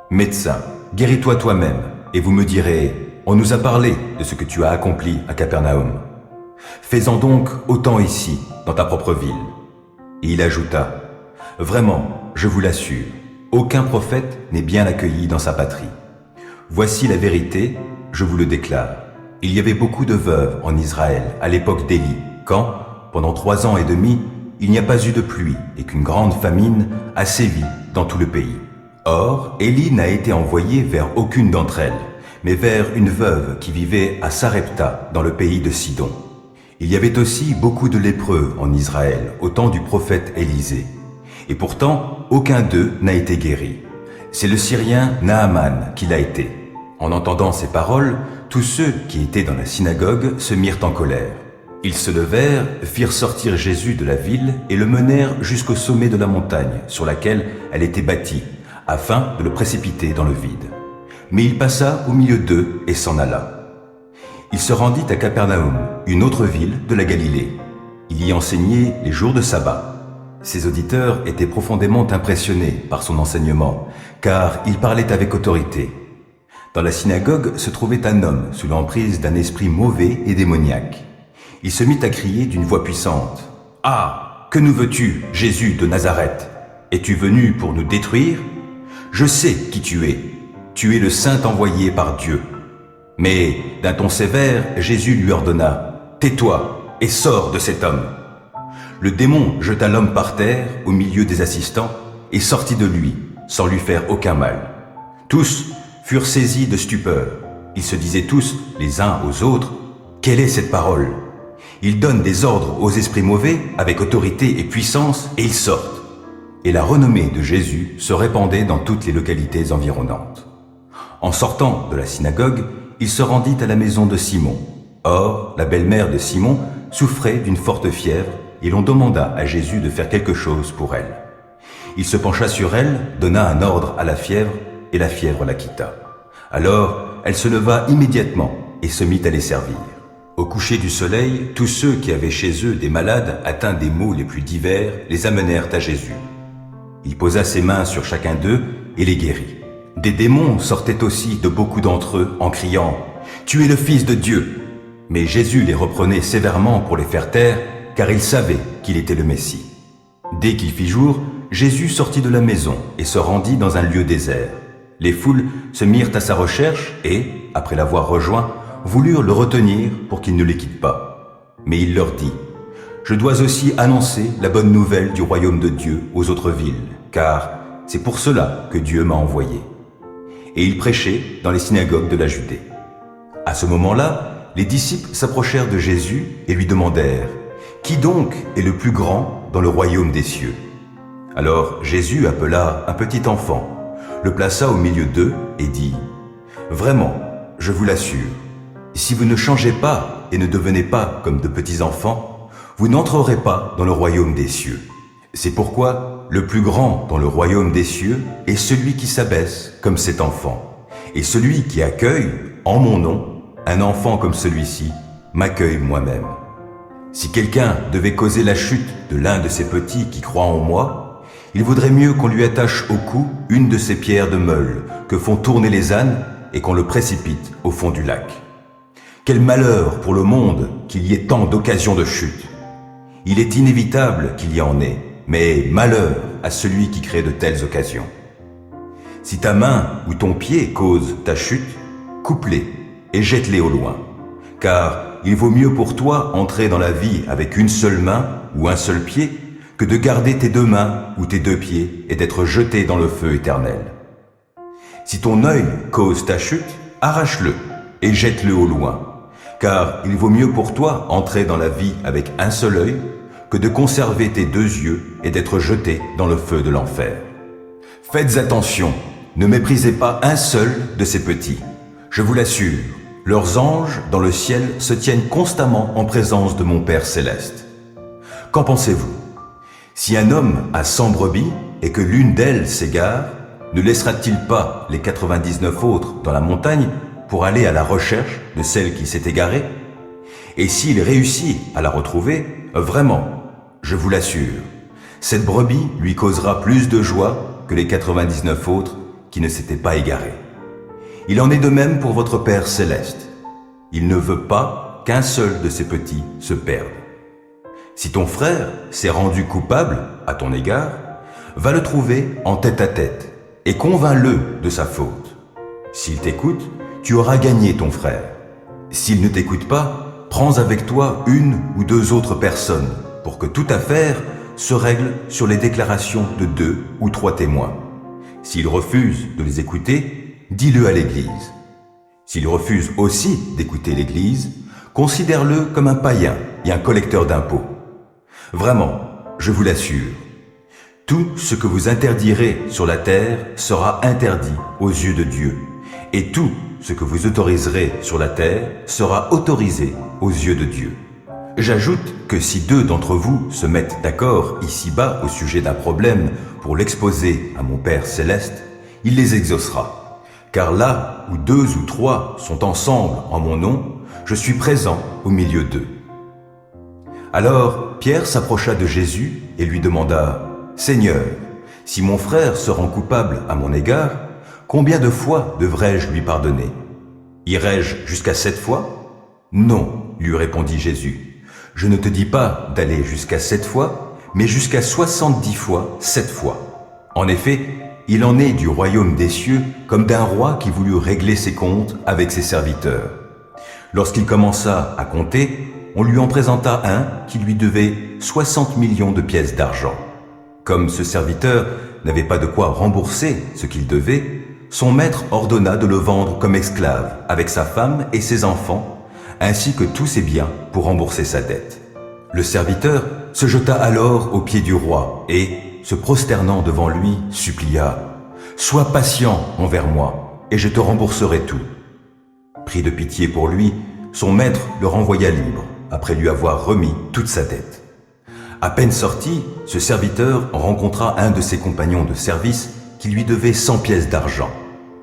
Médecin, guéris-toi toi-même, et vous me direz, on nous a parlé de ce que tu as accompli à Capernaum. Fais-en donc autant ici, dans ta propre ville. Et il ajouta, vraiment, je vous l'assure, aucun prophète n'est bien accueilli dans sa patrie. Voici la vérité, je vous le déclare. Il y avait beaucoup de veuves en Israël à l'époque d'Élie, quand, pendant 3 ans et demi, il n'y a pas eu de pluie et qu'une grande famine a sévi dans tout le pays. Or, Élie n'a été envoyé vers aucune d'entre elles, mais vers une veuve qui vivait à Sarepta, dans le pays de Sidon. Il y avait aussi beaucoup de lépreux en Israël au temps du prophète Élisée. Et pourtant, aucun d'eux n'a été guéri. C'est le Syrien Naaman qui l'a été. En entendant ces paroles, tous ceux qui étaient dans la synagogue se mirent en colère. Ils se levèrent, firent sortir Jésus de la ville et le menèrent jusqu'au sommet de la montagne sur laquelle elle était bâtie, afin de le précipiter dans le vide. Mais il passa au milieu d'eux et s'en alla. Il se rendit à Capernaum, une autre ville de la Galilée. Il y enseignait les jours de sabbat. Ses auditeurs étaient profondément impressionnés par son enseignement, car il parlait avec autorité. Dans la synagogue se trouvait un homme sous l'emprise d'un esprit mauvais et démoniaque. Il se mit à crier d'une voix puissante, « Ah, Que nous veux-tu, Jésus de Nazareth? Es-tu venu pour nous détruire? Je sais qui tu es. Tu es le Saint envoyé par Dieu. » Mais d'un ton sévère, Jésus lui ordonna « Tais-toi et sors de cet homme. » Le démon jeta l'homme par terre, au milieu des assistants, et sortit de lui, sans lui faire aucun mal. Tous furent saisis de stupeur. Ils se disaient tous, les uns aux autres, « Quelle est cette parole? Il donne des ordres aux esprits mauvais, avec autorité et puissance, et ils sortent. » Et la renommée de Jésus se répandait dans toutes les localités environnantes. En sortant de la synagogue, il se rendit à la maison de Simon. Or, la belle-mère de Simon souffrait d'une forte fièvre, et l'on demanda à Jésus de faire quelque chose pour elle. Il se pencha sur elle, donna un ordre à la fièvre, et la fièvre la quitta. Alors, elle se leva immédiatement et se mit à les servir. Au coucher du soleil, tous ceux qui avaient chez eux des malades atteints des maux les plus divers les amenèrent à Jésus. Il posa ses mains sur chacun d'eux et les guérit. Des démons sortaient aussi de beaucoup d'entre eux en criant « Tu es le Fils de Dieu !» Mais Jésus les reprenait sévèrement pour les faire taire, car il savait qu'il était le Messie. Dès qu'il fit jour, Jésus sortit de la maison et se rendit dans un lieu désert. Les foules se mirent à sa recherche et, après l'avoir rejoint, voulurent le retenir pour qu'il ne les quitte pas. Mais il leur dit « Je dois aussi annoncer la bonne nouvelle du royaume de Dieu aux autres villes, car c'est pour cela que Dieu m'a envoyé. » Et il prêchait dans les synagogues de la Judée. À ce moment-là, les disciples s'approchèrent de Jésus et lui demandèrent « Qui donc est le plus grand dans le royaume des cieux ?» Alors Jésus appela un petit enfant, le plaça au milieu d'eux et dit « Vraiment, je vous l'assure, si vous ne changez pas et ne devenez pas comme de petits enfants, vous n'entrerez pas dans le royaume des cieux. C'est pourquoi le plus grand dans le royaume des cieux est celui qui s'abaisse comme cet enfant, et celui qui accueille, en mon nom, un enfant comme celui-ci, m'accueille moi-même. Si quelqu'un devait causer la chute de l'un de ces petits qui croient en moi, il vaudrait mieux qu'on lui attache au cou une de ces pierres de meule que font tourner les ânes et qu'on le précipite au fond du lac. Quel malheur pour le monde qu'il y ait tant d'occasions de chute. Il est inévitable qu'il y en ait, mais malheur à celui qui crée de telles occasions. Si ta main ou ton pied cause ta chute, coupe-les et jette-les au loin, car il vaut mieux pour toi entrer dans la vie avec une seule main ou un seul pied que de garder tes deux mains ou tes deux pieds et d'être jeté dans le feu éternel. Si ton œil cause ta chute, arrache-le et jette-le au loin, car il vaut mieux pour toi entrer dans la vie avec un seul œil que de conserver tes deux yeux et d'être jeté dans le feu de l'enfer. Faites attention, ne méprisez pas un seul de ces petits. Je vous l'assure, leurs anges dans le ciel se tiennent constamment en présence de mon Père céleste. Qu'en pensez-vous? Si un homme a 100 brebis et que l'une d'elles s'égare, ne laissera-t-il pas les 99 autres dans la montagne pour aller à la recherche de celle qui s'est égarée? Et s'il réussit à la retrouver, vraiment, je vous l'assure, cette brebis lui causera plus de joie que les 99 autres qui ne s'étaient pas égarés. Il en est de même pour votre Père céleste. Il ne veut pas qu'un seul de ses petits se perde. Si ton frère s'est rendu coupable à ton égard, va le trouver en tête-à-tête et convainc-le de sa faute. S'il t'écoute, tu auras gagné ton frère. S'il ne t'écoute pas, prends avec toi une ou deux autres personnes pour que toute affaire se règle sur les déclarations de 2 ou 3 témoins. S'il refuse de les écouter, dis-le à l'Église. S'il refuse aussi d'écouter l'Église, considère-le comme un païen et un collecteur d'impôts. Vraiment, je vous l'assure, tout ce que vous interdirez sur la terre sera interdit aux yeux de Dieu, et tout ce que vous autoriserez sur la terre sera autorisé aux yeux de Dieu. J'ajoute que si 2 d'entre vous se mettent d'accord ici-bas au sujet d'un problème pour l'exposer à mon Père céleste, il les exaucera. Car là où 2 ou 3 sont ensemble en mon nom, je suis présent au milieu d'eux. Alors Pierre s'approcha de Jésus et lui demanda « Seigneur, si mon frère se rend coupable à mon égard, combien de fois devrais-je lui pardonner? Irai-je jusqu'à 7 fois? Non, lui répondit Jésus. Je ne te dis pas d'aller jusqu'à 7 fois, mais jusqu'à 70 fois 7 fois. En effet, il en est du royaume des cieux comme d'un roi qui voulut régler ses comptes avec ses serviteurs. Lorsqu'il commença à compter, on lui en présenta un qui lui devait 60 millions de pièces d'argent. Comme ce serviteur n'avait pas de quoi rembourser ce qu'il devait, son maître ordonna de le vendre comme esclave avec sa femme et ses enfants, ainsi que tous ses biens pour rembourser sa dette. Le serviteur se jeta alors aux pieds du roi et, se prosternant devant lui, supplia « Sois patient envers moi, et je te rembourserai tout. » Pris de pitié pour lui, son maître le renvoya libre, après lui avoir remis toute sa dette. À peine sorti, ce serviteur rencontra un de ses compagnons de service qui lui devait 100 pièces d'argent.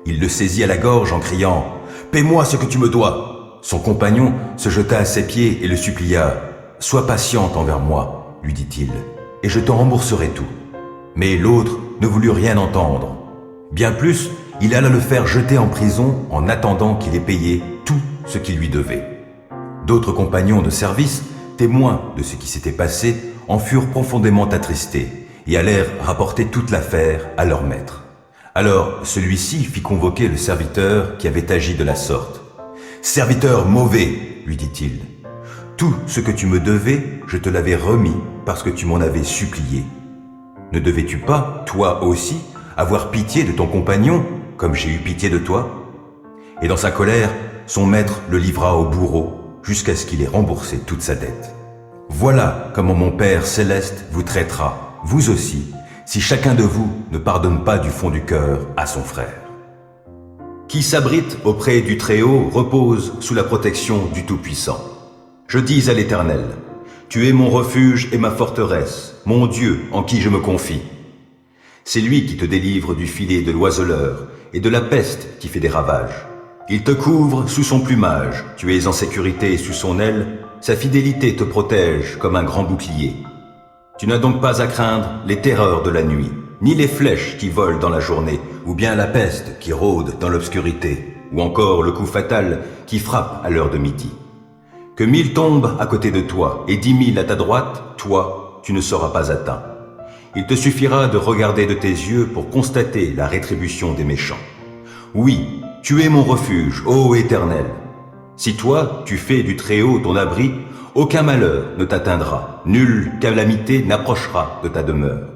Il le saisit à la gorge en criant « Paie-moi ce que tu me dois !» Son compagnon se jeta à ses pieds et le supplia « Sois patiente envers moi, lui dit-il, et je te rembourserai tout. » Mais l'autre ne voulut rien entendre. Bien plus, il alla le faire jeter en prison en attendant qu'il ait payé tout ce qu'il lui devait. D'autres compagnons de service, témoins de ce qui s'était passé, en furent profondément attristés et allèrent rapporter toute l'affaire à leur maître. Alors celui-ci fit convoquer le serviteur qui avait agi de la sorte. « Serviteur mauvais, lui dit-il, tout ce que tu me devais, je te l'avais remis parce que tu m'en avais supplié. Ne devais-tu pas, toi aussi, avoir pitié de ton compagnon, comme j'ai eu pitié de toi ?» Et dans sa colère, son maître le livra au bourreau jusqu'à ce qu'il ait remboursé toute sa dette. Voilà comment mon Père céleste vous traitera, vous aussi, si chacun de vous ne pardonne pas du fond du cœur à son frère. Qui s'abrite auprès du Très-Haut repose sous la protection du Tout-Puissant. Je dis à l'Éternel, tu es mon refuge et ma forteresse, mon Dieu en qui je me confie. C'est lui qui te délivre du filet de l'oiseleur et de la peste qui fait des ravages. Il te couvre sous son plumage, tu es en sécurité sous son aile, sa fidélité te protège comme un grand bouclier. Tu n'as donc pas à craindre les terreurs de la nuit, ni les flèches qui volent dans la journée, ou bien la peste qui rôde dans l'obscurité, ou encore le coup fatal qui frappe à l'heure de midi. Que 1000 tombent à côté de toi et 10 000 à ta droite, toi, tu ne seras pas atteint. Il te suffira de regarder de tes yeux pour constater la rétribution des méchants. Oui, tu es mon refuge, ô Éternel. Si toi, tu fais du Très-Haut ton abri, aucun malheur ne t'atteindra, nulle calamité n'approchera de ta demeure.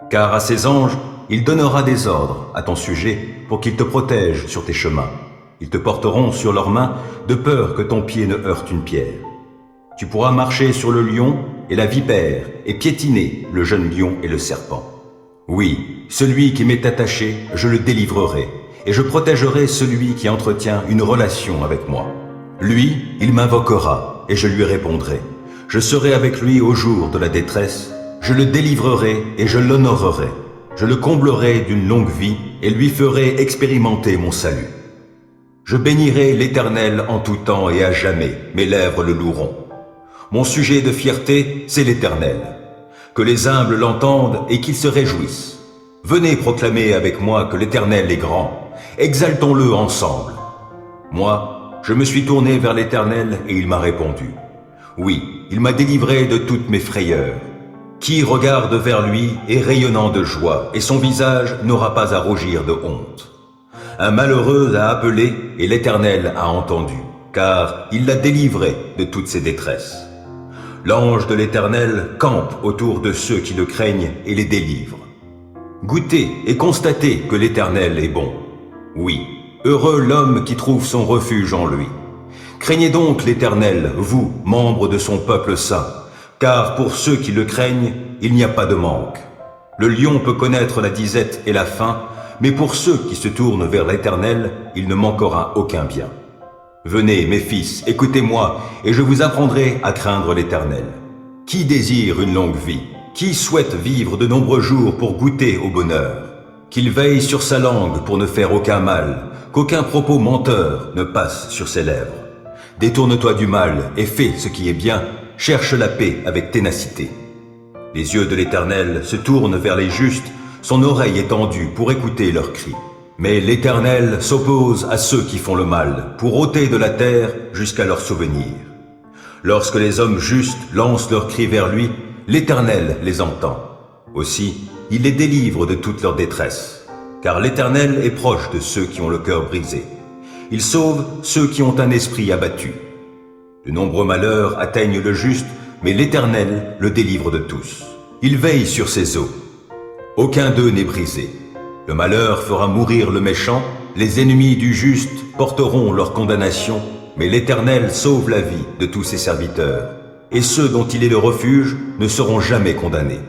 Car à ses anges, il donnera des ordres à ton sujet pour qu'ils te protègent sur tes chemins. Ils te porteront sur leurs mains de peur que ton pied ne heurte une pierre. Tu pourras marcher sur le lion et la vipère et piétiner le jeune lion et le serpent. Oui, celui qui m'est attaché, je le délivrerai, et je protégerai celui qui entretient une relation avec moi. Lui, il m'invoquera, et je lui répondrai. Je serai avec lui au jour de la détresse, je le délivrerai et je l'honorerai. Je le comblerai d'une longue vie et lui ferai expérimenter mon salut. Je bénirai l'Éternel en tout temps et à jamais, mes lèvres le loueront. Mon sujet de fierté, c'est l'Éternel. Que les humbles l'entendent et qu'ils se réjouissent. Venez proclamer avec moi que l'Éternel est grand. Exaltons-le ensemble. Moi, je me suis tourné vers l'Éternel et il m'a répondu. Oui, il m'a délivré de toutes mes frayeurs. Qui regarde vers lui est rayonnant de joie et son visage n'aura pas à rougir de honte. Un malheureux a appelé et l'Éternel a entendu, car il l'a délivré de toutes ses détresses. L'ange de l'Éternel campe autour de ceux qui le craignent et les délivre. Goûtez et constatez que l'Éternel est bon. Oui, heureux l'homme qui trouve son refuge en lui. Craignez donc l'Éternel, vous, membres de son peuple saint, car pour ceux qui le craignent, il n'y a pas de manque. Le lion peut connaître la disette et la faim, mais pour ceux qui se tournent vers l'Éternel, il ne manquera aucun bien. Venez, mes fils, écoutez-moi, et je vous apprendrai à craindre l'Éternel. Qui désire une longue vie? Qui souhaite vivre de nombreux jours pour goûter au bonheur? Qu'il veille sur sa langue pour ne faire aucun mal, qu'aucun propos menteur ne passe sur ses lèvres. Détourne-toi du mal et fais ce qui est bien, cherche la paix avec ténacité. Les yeux de l'Éternel se tournent vers les justes, son oreille est tendue pour écouter leurs cris. Mais l'Éternel s'oppose à ceux qui font le mal, pour ôter de la terre jusqu'à leur souvenir. Lorsque les hommes justes lancent leurs cris vers lui, l'Éternel les entend. Aussi, il les délivre de toute leur détresse. Car l'Éternel est proche de ceux qui ont le cœur brisé. Il sauve ceux qui ont un esprit abattu. De nombreux malheurs atteignent le juste, mais l'Éternel le délivre de tous. Il veille sur ses eaux. Aucun d'eux n'est brisé. Le malheur fera mourir le méchant, les ennemis du juste porteront leur condamnation, mais l'Éternel sauve la vie de tous ses serviteurs, et ceux dont il est le refuge ne seront jamais condamnés.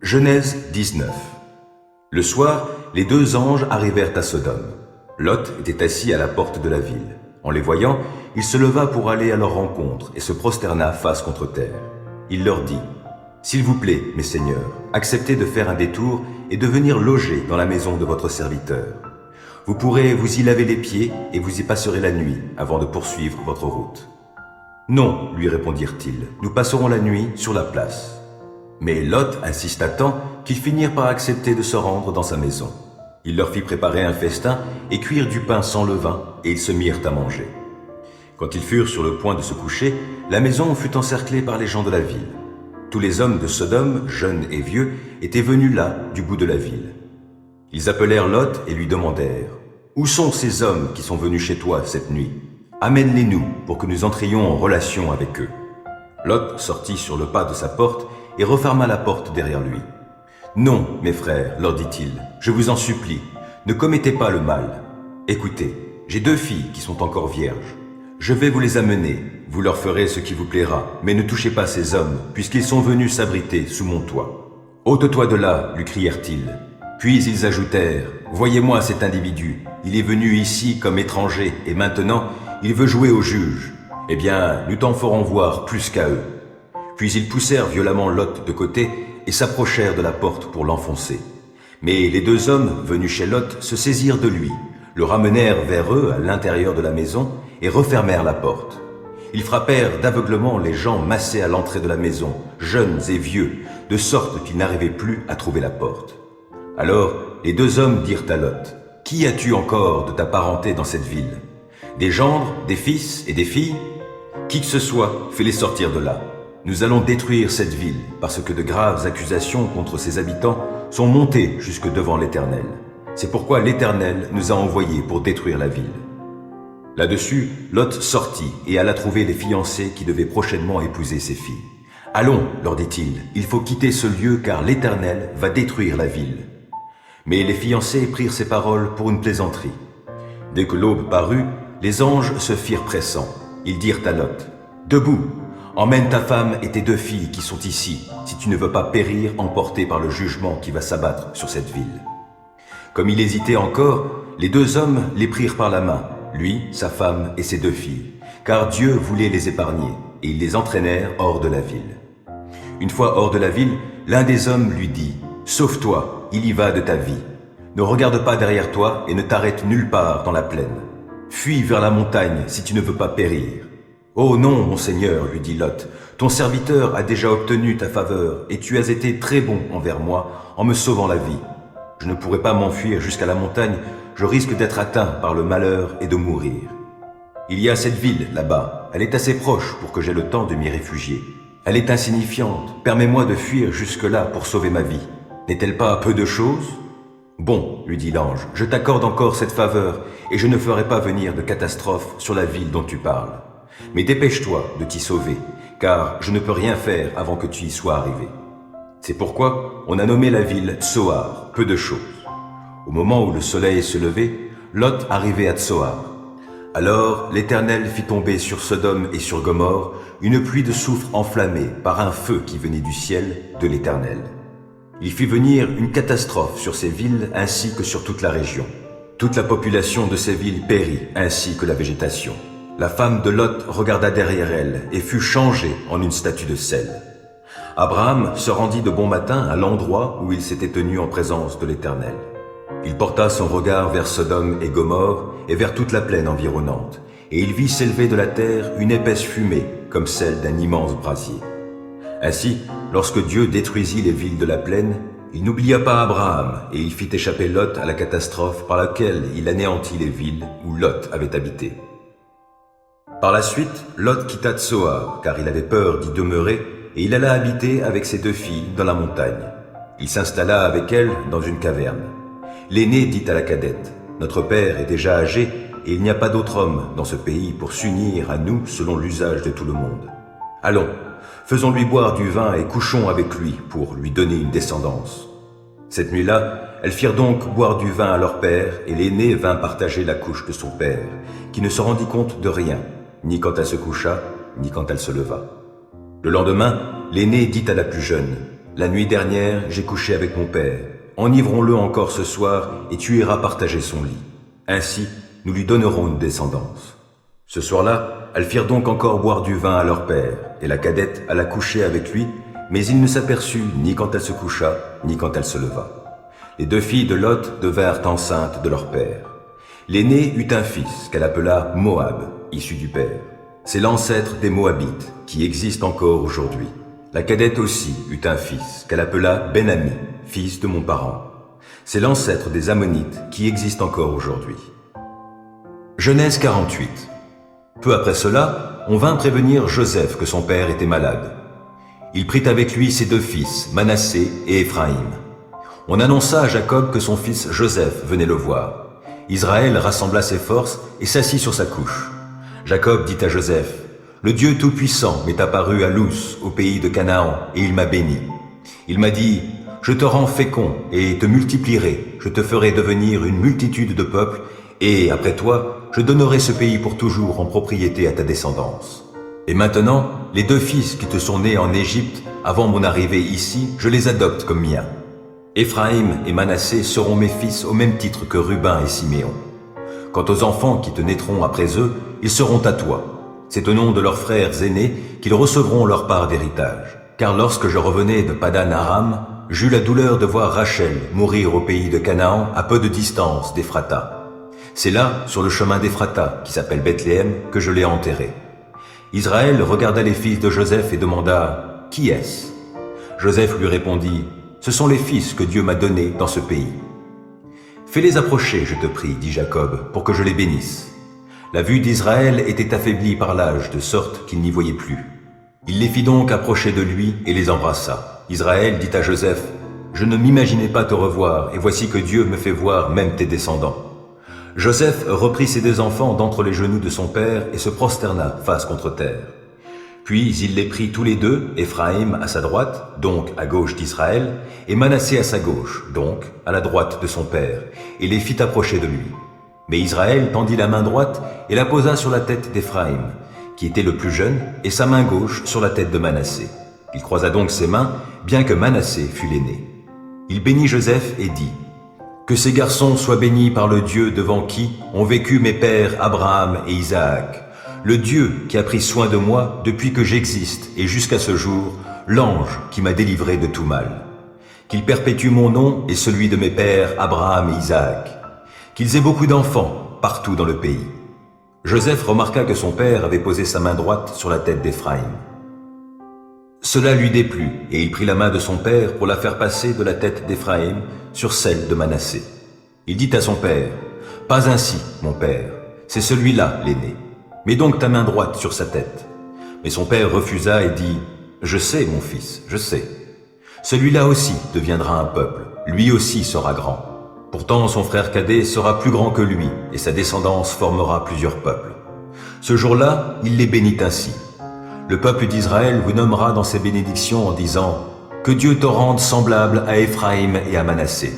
Genèse 19. Le soir, les deux anges arrivèrent à Sodome. Lot était assis à la porte de la ville. En les voyant, il se leva pour aller à leur rencontre et se prosterna face contre terre. Il leur dit: « S'il vous plaît, mes seigneurs, acceptez de faire un détour et de venir loger dans la maison de votre serviteur. Vous pourrez vous y laver les pieds et vous y passerez la nuit avant de poursuivre votre route. » « Non, lui répondirent-ils, nous passerons la nuit sur la place. » Mais Lot insista tant qu'ils finirent par accepter de se rendre dans sa maison. Il leur fit préparer un festin et cuire du pain sans levain, et ils se mirent à manger. Quand ils furent sur le point de se coucher, la maison fut encerclée par les gens de la ville. Tous les hommes de Sodome, jeunes et vieux, étaient venus là, du bout de la ville. Ils appelèrent Lot et lui demandèrent: « Où sont ces hommes qui sont venus chez toi cette nuit? Amène-les-nous pour que nous entrions en relation avec eux. » Lot sortit sur le pas de sa porte et referma la porte derrière lui. « Non, mes frères, leur dit-il, je vous en supplie, ne commettez pas le mal. Écoutez, j'ai 2 filles qui sont encore vierges. Je vais vous les amener, vous leur ferez ce qui vous plaira, mais ne touchez pas ces hommes, puisqu'ils sont venus s'abriter sous mon toit. »« Ôte-toi de là, lui crièrent-ils. Puis ils ajoutèrent: « Voyez-moi cet individu, il est venu ici comme étranger, et maintenant, il veut jouer au juge. Eh bien, nous t'en ferons voir plus qu'à eux. » Puis ils poussèrent violemment Lot de côté et s'approchèrent de la porte pour l'enfoncer. Mais les 2 hommes venus chez Lot se saisirent de lui, le ramenèrent vers eux à l'intérieur de la maison et refermèrent la porte. Ils frappèrent d'aveuglement les gens massés à l'entrée de la maison, jeunes et vieux, de sorte qu'ils n'arrivaient plus à trouver la porte. Alors les 2 hommes dirent à Lot: « Qui as-tu encore de ta parenté dans cette ville? Des gendres, des fils et des filles? Qui que ce soit, fais-les sortir de là. Nous allons détruire cette ville, parce que de graves accusations contre ses habitants sont montées jusque devant l'Éternel. C'est pourquoi l'Éternel nous a envoyés pour détruire la ville. » Là-dessus, Lot sortit et alla trouver les fiancés qui devaient prochainement épouser ses filles. « Allons, leur dit-il, il faut quitter ce lieu car l'Éternel va détruire la ville. » Mais les fiancés prirent ces paroles pour une plaisanterie. Dès que l'aube parut, les anges se firent pressants. Ils dirent à Lot: « Debout, emmène ta femme et tes 2 filles qui sont ici, si tu ne veux pas périr emporté par le jugement qui va s'abattre sur cette ville. » Comme il hésitait encore, les 2 hommes les prirent par la main, lui, sa femme et ses 2 filles, car Dieu voulait les épargner, et ils les entraînèrent hors de la ville. Une fois hors de la ville, l'un des hommes lui dit: « Sauve-toi, il y va de ta vie. Ne regarde pas derrière toi et ne t'arrête nulle part dans la plaine. Fuis vers la montagne si tu ne veux pas périr. »« Oh non, mon Seigneur, lui dit Lot, ton serviteur a déjà obtenu ta faveur et tu as été très bon envers moi en me sauvant la vie. Je ne pourrai pas m'enfuir jusqu'à la montagne, je risque d'être atteint par le malheur et de mourir. Il y a cette ville là-bas, elle est assez proche pour que j'aie le temps de m'y réfugier. Elle est insignifiante, permets-moi de fuir jusque-là pour sauver ma vie. N'est-elle pas peu de chose ? Bon, lui dit l'ange, je t'accorde encore cette faveur et je ne ferai pas venir de catastrophe sur la ville dont tu parles. Mais dépêche-toi de t'y sauver, car je ne peux rien faire avant que tu y sois arrivé. C'est pourquoi on a nommé la ville Tsoar, peu de choses. Au moment où le soleil se levait, Lot arrivait à Tsoar. Alors l'Éternel fit tomber sur Sodome et sur Gomorrhe une pluie de soufre enflammée par un feu qui venait du ciel de l'Éternel. Il fit venir une catastrophe sur ces villes ainsi que sur toute la région. Toute la population de ces villes périt, ainsi que la végétation. La femme de Lot regarda derrière elle et fut changée en une statue de sel. Abraham se rendit de bon matin à l'endroit où il s'était tenu en présence de l'Éternel. Il porta son regard vers Sodome et Gomorrhe et vers toute la plaine environnante, et il vit s'élever de la terre une épaisse fumée comme celle d'un immense brasier. Ainsi, lorsque Dieu détruisit les villes de la plaine, il n'oublia pas Abraham et il fit échapper Lot à la catastrophe par laquelle il anéantit les villes où Lot avait habité. Par la suite, Lot quitta Tsoar, car il avait peur d'y demeurer, et il alla habiter avec ses 2 filles dans la montagne. Il s'installa avec elles dans une caverne. L'aîné dit à la cadette, « Notre père est déjà âgé, et il n'y a pas d'autre homme dans ce pays pour s'unir à nous selon l'usage de tout le monde. Allons, faisons-lui boire du vin et couchons avec lui pour lui donner une descendance. » Cette nuit-là, elles firent donc boire du vin à leur père, et l'aînée vint partager la couche de son père, qui ne se rendit compte de rien, ni quand elle se coucha, ni quand elle se leva. Le lendemain, l'aînée dit à la plus jeune, « La nuit dernière, j'ai couché avec mon père. Enivrons-le encore ce soir, et tu iras partager son lit. Ainsi, nous lui donnerons une descendance. » Ce soir-là, elles firent donc encore boire du vin à leur père, et la cadette alla coucher avec lui, mais il ne s'aperçut ni quand elle se coucha, ni quand elle se leva. Les 2 filles de Lot devinrent enceintes de leur père. L'aînée eut un fils qu'elle appela Moab, issu du père. C'est l'ancêtre des Moabites, qui existent encore aujourd'hui. La cadette aussi eut un fils qu'elle appela Ben-Ami, fils de mon parent. C'est l'ancêtre des Ammonites, qui existent encore aujourd'hui. Genèse 48. Peu après cela, on vint prévenir Joseph que son père était malade. Il prit avec lui ses 2 fils, Manassé et Éphraïm. On annonça à Jacob que son fils Joseph venait le voir. Israël rassembla ses forces et s'assit sur sa couche. Jacob dit à Joseph, « Le Dieu Tout-Puissant m'est apparu à Luz, au pays de Canaan, et il m'a béni. Il m'a dit, « Je te rends fécond et te multiplierai, je te ferai devenir une multitude de peuples, et après toi, je donnerai ce pays pour toujours en propriété à ta descendance. Et maintenant, les 2 fils qui te sont nés en Égypte, avant mon arrivée ici, je les adopte comme miens. Éphraïm et Manassé seront mes fils au même titre que Ruben et Siméon. Quant aux enfants qui te naîtront après eux, ils seront à toi. C'est au nom de leurs frères aînés qu'ils recevront leur part d'héritage. Car lorsque je revenais de Padan Aram, j'eus la douleur de voir Rachel mourir au pays de Canaan à peu de distance d'Éphrata. C'est là, sur le chemin d'Éphrata, qui s'appelle Bethléem, que je l'ai enterrée. Israël regarda les fils de Joseph et demanda, « Qui est-ce » Joseph lui répondit, « Ce sont les fils que Dieu m'a donnés dans ce pays. » « Fais-les approcher, je te prie, dit Jacob, pour que je les bénisse. » La vue d'Israël était affaiblie par l'âge, de sorte qu'il n'y voyait plus. Il les fit donc approcher de lui et les embrassa. Israël dit à Joseph, « Je ne m'imaginais pas te revoir, et voici que Dieu me fait voir même tes descendants. » Joseph reprit ses 2 enfants d'entre les genoux de son père et se prosterna face contre terre. Puis il les prit tous les 2, Éphraïm à sa droite, donc à gauche d'Israël, et Manassé à sa gauche, donc à la droite de son père, et les fit approcher de lui. Mais Israël tendit la main droite et la posa sur la tête d'Éphraïm, qui était le plus jeune, et sa main gauche sur la tête de Manassé. Il croisa donc ses mains, bien que Manassé fût l'aîné. Il bénit Joseph et dit, « Que ces garçons soient bénis par le Dieu devant qui ont vécu mes pères Abraham et Isaac, le Dieu qui a pris soin de moi depuis que j'existe et jusqu'à ce jour, l'ange qui m'a délivré de tout mal. Qu'il perpétue mon nom et celui de mes pères Abraham et Isaac. Qu'ils aient beaucoup d'enfants partout dans le pays. » Joseph remarqua que son père avait posé sa main droite sur la tête d'Éphraïm. Cela lui déplut, et il prit la main de son père pour la faire passer de la tête d'Éphraïm sur celle de Manassé. Il dit à son père, « Pas ainsi, mon père, c'est celui-là l'aîné. Mets donc ta main droite sur sa tête. » Mais son père refusa et dit, « Je sais, mon fils, je sais. Celui-là aussi deviendra un peuple, lui aussi sera grand. Pourtant son frère cadet sera plus grand que lui, et sa descendance formera plusieurs peuples. » Ce jour-là, il les bénit ainsi. « Le peuple d'Israël vous nommera dans ses bénédictions en disant, « Que Dieu te rende semblable à Éphraïm et à Manassé. »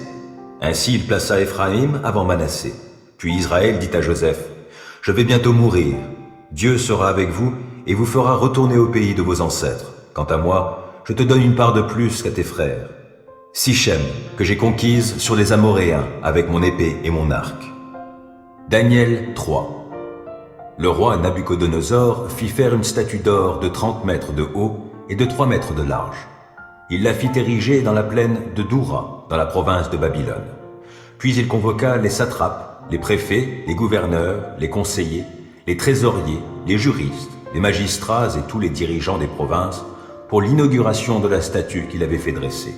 Ainsi il plaça Éphraïm avant Manassé. Puis Israël dit à Joseph, « Je vais bientôt mourir. Dieu sera avec vous et vous fera retourner au pays de vos ancêtres. Quant à moi, je te donne une part de plus qu'à tes frères. Sichem, que j'ai conquise sur les Amoréens avec mon épée et mon arc. » Daniel 3. Le roi Nabuchodonosor fit faire une statue d'or de 30 mètres de haut et de 3 mètres de large. Il la fit ériger dans la plaine de Doura, dans la province de Babylone. Puis il convoqua les satrapes, les préfets, les gouverneurs, les conseillers, les trésoriers, les juristes, les magistrats et tous les dirigeants des provinces pour l'inauguration de la statue qu'il avait fait dresser.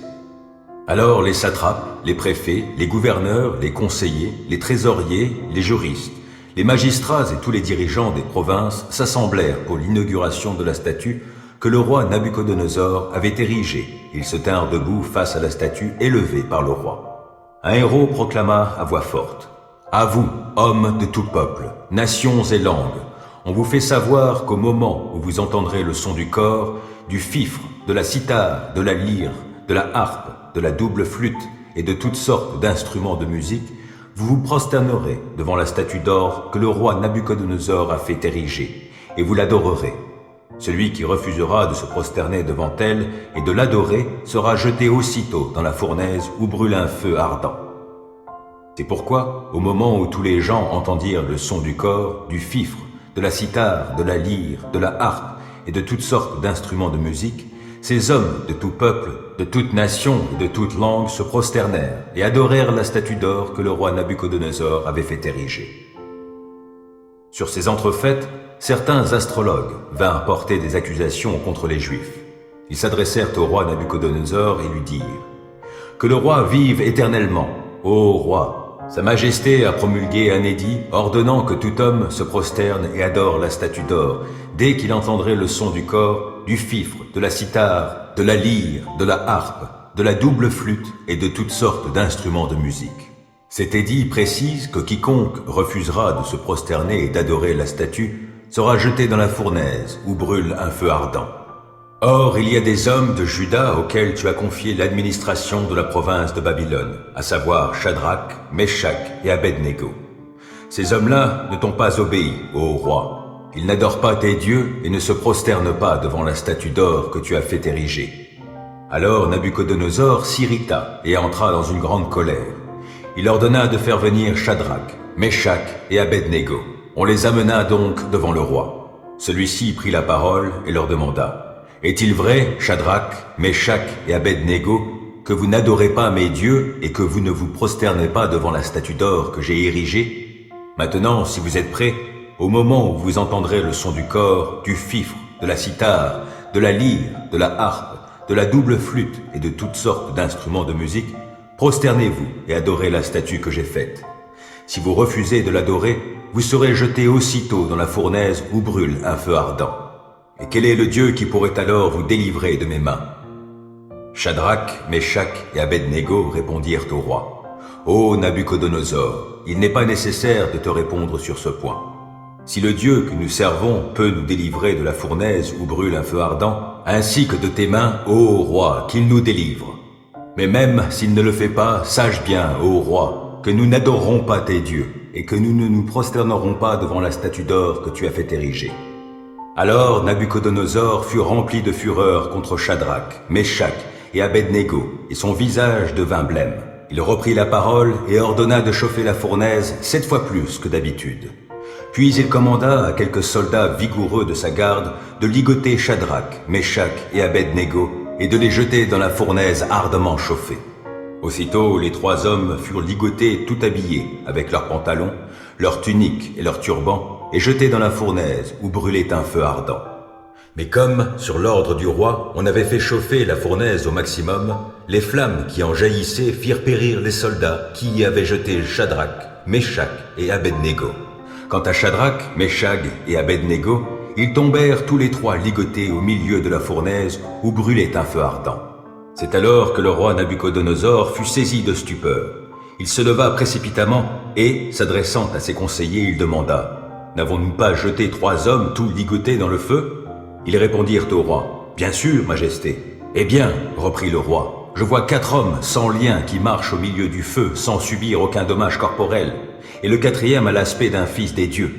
Alors les satrapes, les préfets, les gouverneurs, les conseillers, les trésoriers, les juristes, les magistrats et tous les dirigeants des provinces s'assemblèrent pour l'inauguration de la statue que le roi Nabuchodonosor avait érigée. Ils se tinrent debout face à la statue élevée par le roi. Un héros proclama à voix forte: « À vous, hommes de tout peuple, nations et langues, on vous fait savoir qu'au moment où vous entendrez le son du cor, du fifre, de la cithare, de la lyre, de la harpe, de la double flûte et de toutes sortes d'instruments de musique, vous vous prosternerez devant la statue d'or que le roi Nabuchodonosor a fait ériger, et vous l'adorerez. Celui qui refusera de se prosterner devant elle et de l'adorer sera jeté aussitôt dans la fournaise où brûle un feu ardent. » C'est pourquoi, au moment où tous les gens entendirent le son du cor, du fifre, de la cithare, de la lyre, de la harpe et de toutes sortes d'instruments de musique, ces hommes de tout peuple, de toute nation et de toute langue se prosternèrent et adorèrent la statue d'or que le roi Nabuchodonosor avait fait ériger. Sur ces entrefaites, certains astrologues vinrent porter des accusations contre les Juifs. Ils s'adressèrent au roi Nabuchodonosor et lui dirent: « Que le roi vive éternellement, ô roi! Sa Majesté a promulgué un édit ordonnant que tout homme se prosterne et adore la statue d'or dès qu'il entendrait le son du cor, du fifre, de la cithare, de la lyre, de la harpe, de la double flûte et de toutes sortes d'instruments de musique. Cet édit précise que quiconque refusera de se prosterner et d'adorer la statue sera jeté dans la fournaise où brûle un feu ardent. Or, il y a des hommes de Juda auxquels tu as confié l'administration de la province de Babylone, à savoir Shadrach, Meshach et Abednego. Ces hommes-là ne t'ont pas obéi, ô roi. Ils n'adorent pas tes dieux et ne se prosternent pas devant la statue d'or que tu as fait ériger. » Alors Nabuchodonosor s'irrita et entra dans une grande colère. Il ordonna de faire venir Shadrach, Meshach et Abednego. On les amena donc devant le roi. Celui-ci prit la parole et leur demanda: « Est-il vrai, Shadrach, Meshach et Abednego, que vous n'adorez pas mes dieux et que vous ne vous prosternez pas devant la statue d'or que j'ai érigée? Maintenant, si vous êtes prêts, au moment où vous entendrez le son du cor, du fifre, de la cithare, de la lyre, de la harpe, de la double flûte et de toutes sortes d'instruments de musique, prosternez-vous et adorez la statue que j'ai faite. Si vous refusez de l'adorer, vous serez jetés aussitôt dans la fournaise où brûle un feu ardent. Et quel est le Dieu qui pourrait alors vous délivrer de mes mains? » Shadrach, Meshach et Abednego répondirent au roi: « Ô Nabuchodonosor, il n'est pas nécessaire de te répondre sur ce point. Si le Dieu que nous servons peut nous délivrer de la fournaise où brûle un feu ardent, ainsi que de tes mains, ô roi, qu'il nous délivre. Mais même s'il ne le fait pas, sache bien, ô roi, que nous n'adorerons pas tes dieux et que nous ne nous prosternerons pas devant la statue d'or que tu as fait ériger. » Alors Nabuchodonosor fut rempli de fureur contre Shadrach, Meshach et Abednego, et son visage devint blême. Il reprit la parole et ordonna de chauffer la fournaise 7 fois plus que d'habitude. Puis il commanda à quelques soldats vigoureux de sa garde de ligoter Shadrach, Meshach et Abednego et de les jeter dans la fournaise ardemment chauffée. Aussitôt, les 3 hommes furent ligotés tout habillés, avec leurs pantalons, leurs tuniques et leurs turbans, et jetés dans la fournaise où brûlait un feu ardent. Mais comme, sur l'ordre du roi, on avait fait chauffer la fournaise au maximum, les flammes qui en jaillissaient firent périr les soldats qui y avaient jeté Shadrach, Meshach et Abednego. Quant à Shadrach, Meshach et Abednego, ils tombèrent tous les 3 ligotés au milieu de la fournaise où brûlait un feu ardent. C'est alors que le roi Nabuchodonosor fut saisi de stupeur. Il se leva précipitamment et, s'adressant à ses conseillers, il demanda: « N'avons-nous pas jeté 3 hommes tout ligotés dans le feu ?» Ils répondirent au roi: « Bien sûr, Majesté. » « Eh bien, reprit le roi, je vois 4 hommes sans lien qui marchent au milieu du feu sans subir aucun dommage corporel, et le 4e a l'aspect d'un fils des dieux. »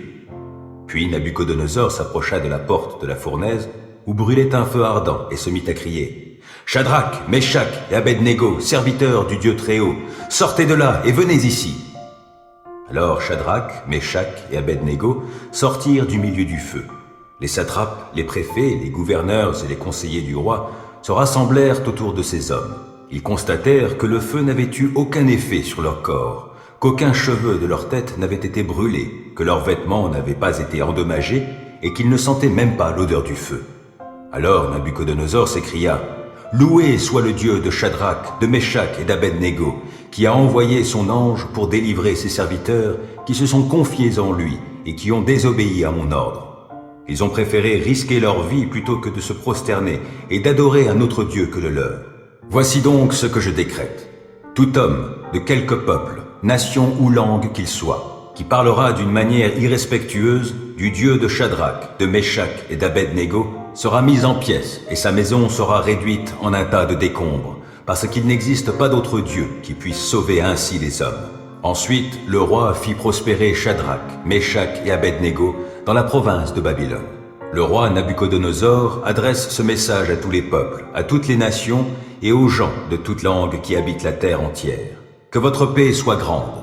Puis Nabuchodonosor s'approcha de la porte de la fournaise où brûlait un feu ardent et se mit à crier: « Shadrach, Meshach et Abednego, serviteurs du Dieu Très-Haut, sortez de là et venez ici. » Alors Shadrach, Meshach et Abednego sortirent du milieu du feu. Les satrapes, les préfets, les gouverneurs et les conseillers du roi se rassemblèrent autour de ces hommes. Ils constatèrent que le feu n'avait eu aucun effet sur leur corps, qu'aucun cheveu de leur tête n'avait été brûlé, que leurs vêtements n'avaient pas été endommagés et qu'ils ne sentaient même pas l'odeur du feu. Alors Nabuchodonosor s'écria: « Loué soit le Dieu de Shadrach, de Meshach et d'Abednego, qui a envoyé son ange pour délivrer ses serviteurs qui se sont confiés en lui et qui ont désobéi à mon ordre. Ils ont préféré risquer leur vie plutôt que de se prosterner et d'adorer un autre Dieu que le leur. Voici donc ce que je décrète. Tout homme, de quelque peuple, nation ou langue qu'il soit, qui parlera d'une manière irrespectueuse du Dieu de Shadrach, de Meshach et d'Abed-Négo, sera mis en pièces et sa maison sera réduite en un tas de décombres, parce qu'il n'existe pas d'autre Dieu qui puisse sauver ainsi les hommes. Ensuite, le roi fit prospérer Shadrach, Meshach et Abed-Négo dans la province de Babylone. Le roi Nabuchodonosor adresse ce message à tous les peuples, à toutes les nations et aux gens de toute langue qui habitent la terre entière. Que votre paix soit grande.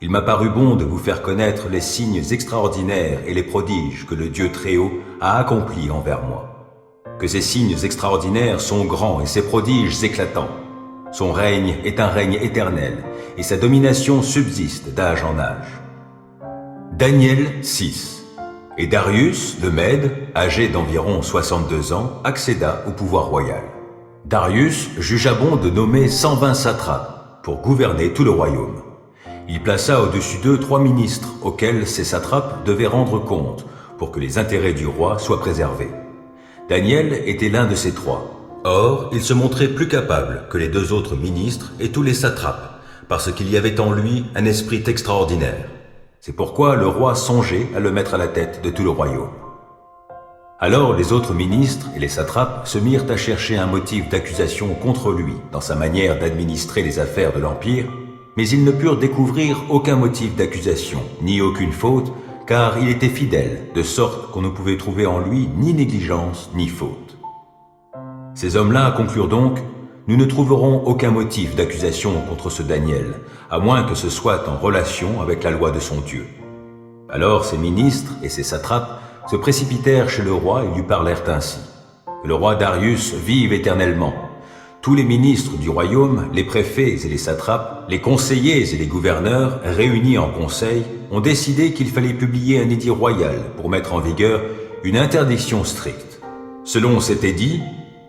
Il m'a paru bon de vous faire connaître les signes extraordinaires et les prodiges que le Dieu Très-Haut a accomplis envers moi. Que ces signes extraordinaires sont grands et ces prodiges éclatants. Son règne est un règne éternel et sa domination subsiste d'âge en âge. Daniel 6. Et Darius, le Mède, âgé d'environ 62 ans, accéda au pouvoir royal. Darius jugea bon de nommer 120 satrapes pour gouverner tout le royaume. Il plaça au-dessus d'eux 3 ministres auxquels ces satrapes devaient rendre compte pour que les intérêts du roi soient préservés. Daniel était l'un de ces 3. Or, il se montrait plus capable que les 2 autres ministres et tous les satrapes, parce qu'il y avait en lui un esprit extraordinaire. C'est pourquoi le roi songeait à le mettre à la tête de tout le royaume. Alors les autres ministres et les satrapes se mirent à chercher un motif d'accusation contre lui dans sa manière d'administrer les affaires de l'Empire, mais ils ne purent découvrir aucun motif d'accusation, ni aucune faute, car il était fidèle, de sorte qu'on ne pouvait trouver en lui ni négligence ni faute. Ces hommes-là conclurent donc: nous ne trouverons aucun motif d'accusation contre ce Daniel, à moins que ce soit en relation avec la loi de son Dieu. Alors ces ministres et ces satrapes se précipitèrent chez le roi et lui parlèrent ainsi: que le roi Darius vive éternellement. Tous les ministres du royaume, les préfets et les satrapes, les conseillers et les gouverneurs, réunis en conseil, ont décidé qu'il fallait publier un édit royal pour mettre en vigueur une interdiction stricte. Selon cet édit,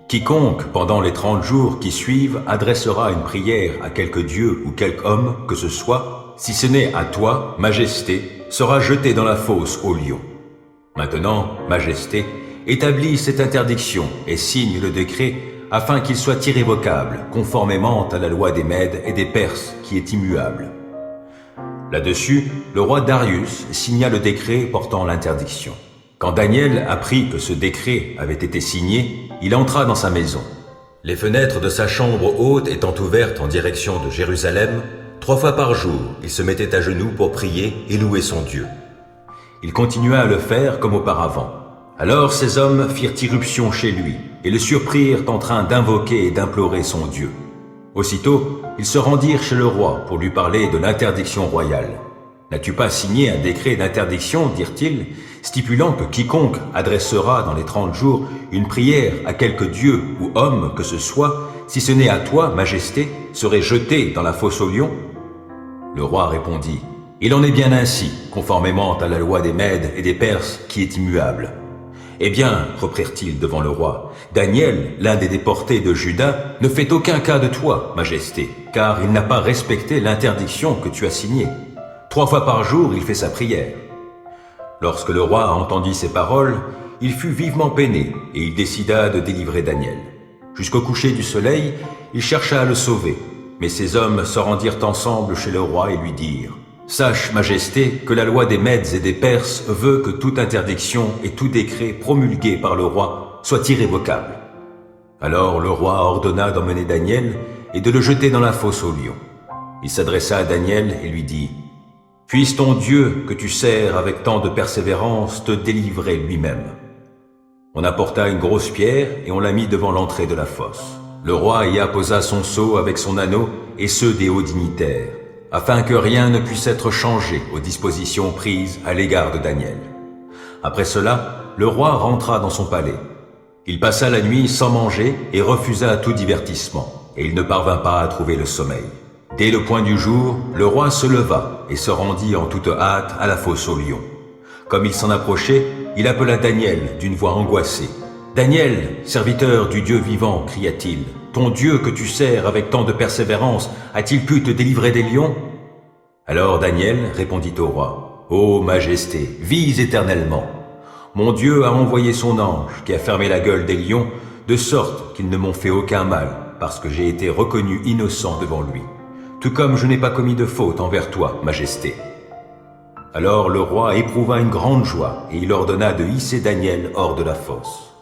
quiconque, pendant les 30 jours qui suivent, adressera une prière à quelque dieu ou quelque homme que ce soit, si ce n'est à toi, Majesté, sera jeté dans la fosse aux lions. Maintenant, Majesté, établis cette interdiction et signe le décret afin qu'il soit irrévocable, conformément à la loi des Mèdes et des Perses qui est immuable. Là-dessus, le roi Darius signa le décret portant l'interdiction. Quand Daniel apprit que ce décret avait été signé, il entra dans sa maison. Les fenêtres de sa chambre haute étant ouvertes en direction de Jérusalem, 3 fois par jour, il se mettait à genoux pour prier et louer son Dieu. Il continua à le faire comme auparavant. Alors ces hommes firent irruption chez lui et le surprirent en train d'invoquer et d'implorer son Dieu. Aussitôt, ils se rendirent chez le roi pour lui parler de l'interdiction royale. « N'as-tu pas signé un décret d'interdiction, dirent-ils, stipulant que quiconque adressera dans les 30 jours une prière à quelque dieu ou homme que ce soit, si ce n'est à toi, Majesté, serait jeté dans la fosse aux lions ?» Le roi répondit: « Il en est bien ainsi, conformément à la loi des Mèdes et des Perses qui est immuable. » Eh bien, reprirent-ils devant le roi, Daniel, l'un des déportés de Juda, ne fait aucun cas de toi, Majesté, car il n'a pas respecté l'interdiction que tu as signée. 3 fois par jour, il fait sa prière. Lorsque le roi entendit ces paroles, il fut vivement peiné et il décida de délivrer Daniel. Jusqu'au coucher du soleil, il chercha à le sauver, mais ces hommes se rendirent ensemble chez le roi et lui dirent: « Sache, Majesté, que la loi des Mèdes et des Perses veut que toute interdiction et tout décret promulgué par le roi soit irrévocable. » Alors le roi ordonna d'emmener Daniel et de le jeter dans la fosse aux lions. Il s'adressa à Daniel et lui dit: « Puisse ton Dieu, que tu sers avec tant de persévérance, te délivrer lui-même. » On apporta une grosse pierre et on la mit devant l'entrée de la fosse. Le roi y apposa son sceau avec son anneau et ceux des hauts dignitaires, afin que rien ne puisse être changé aux dispositions prises à l'égard de Daniel. Après cela, le roi rentra dans son palais. Il passa la nuit sans manger et refusa tout divertissement, et il ne parvint pas à trouver le sommeil. Dès le point du jour, le roi se leva et se rendit en toute hâte à la fosse aux lions. Comme il s'en approchait, il appela Daniel d'une voix angoissée. « Daniel, serviteur du Dieu vivant, cria-t-il, ton Dieu que tu sers avec tant de persévérance a-t-il pu te délivrer des lions ?» Alors Daniel répondit au roi: « Ô Majesté, vis éternellement. Mon Dieu a envoyé son ange qui a fermé la gueule des lions, de sorte qu'ils ne m'ont fait aucun mal, parce que j'ai été reconnu innocent devant lui, tout comme je n'ai pas commis de faute envers toi, Majesté. » Alors le roi éprouva une grande joie, et il ordonna de hisser Daniel hors de la fosse.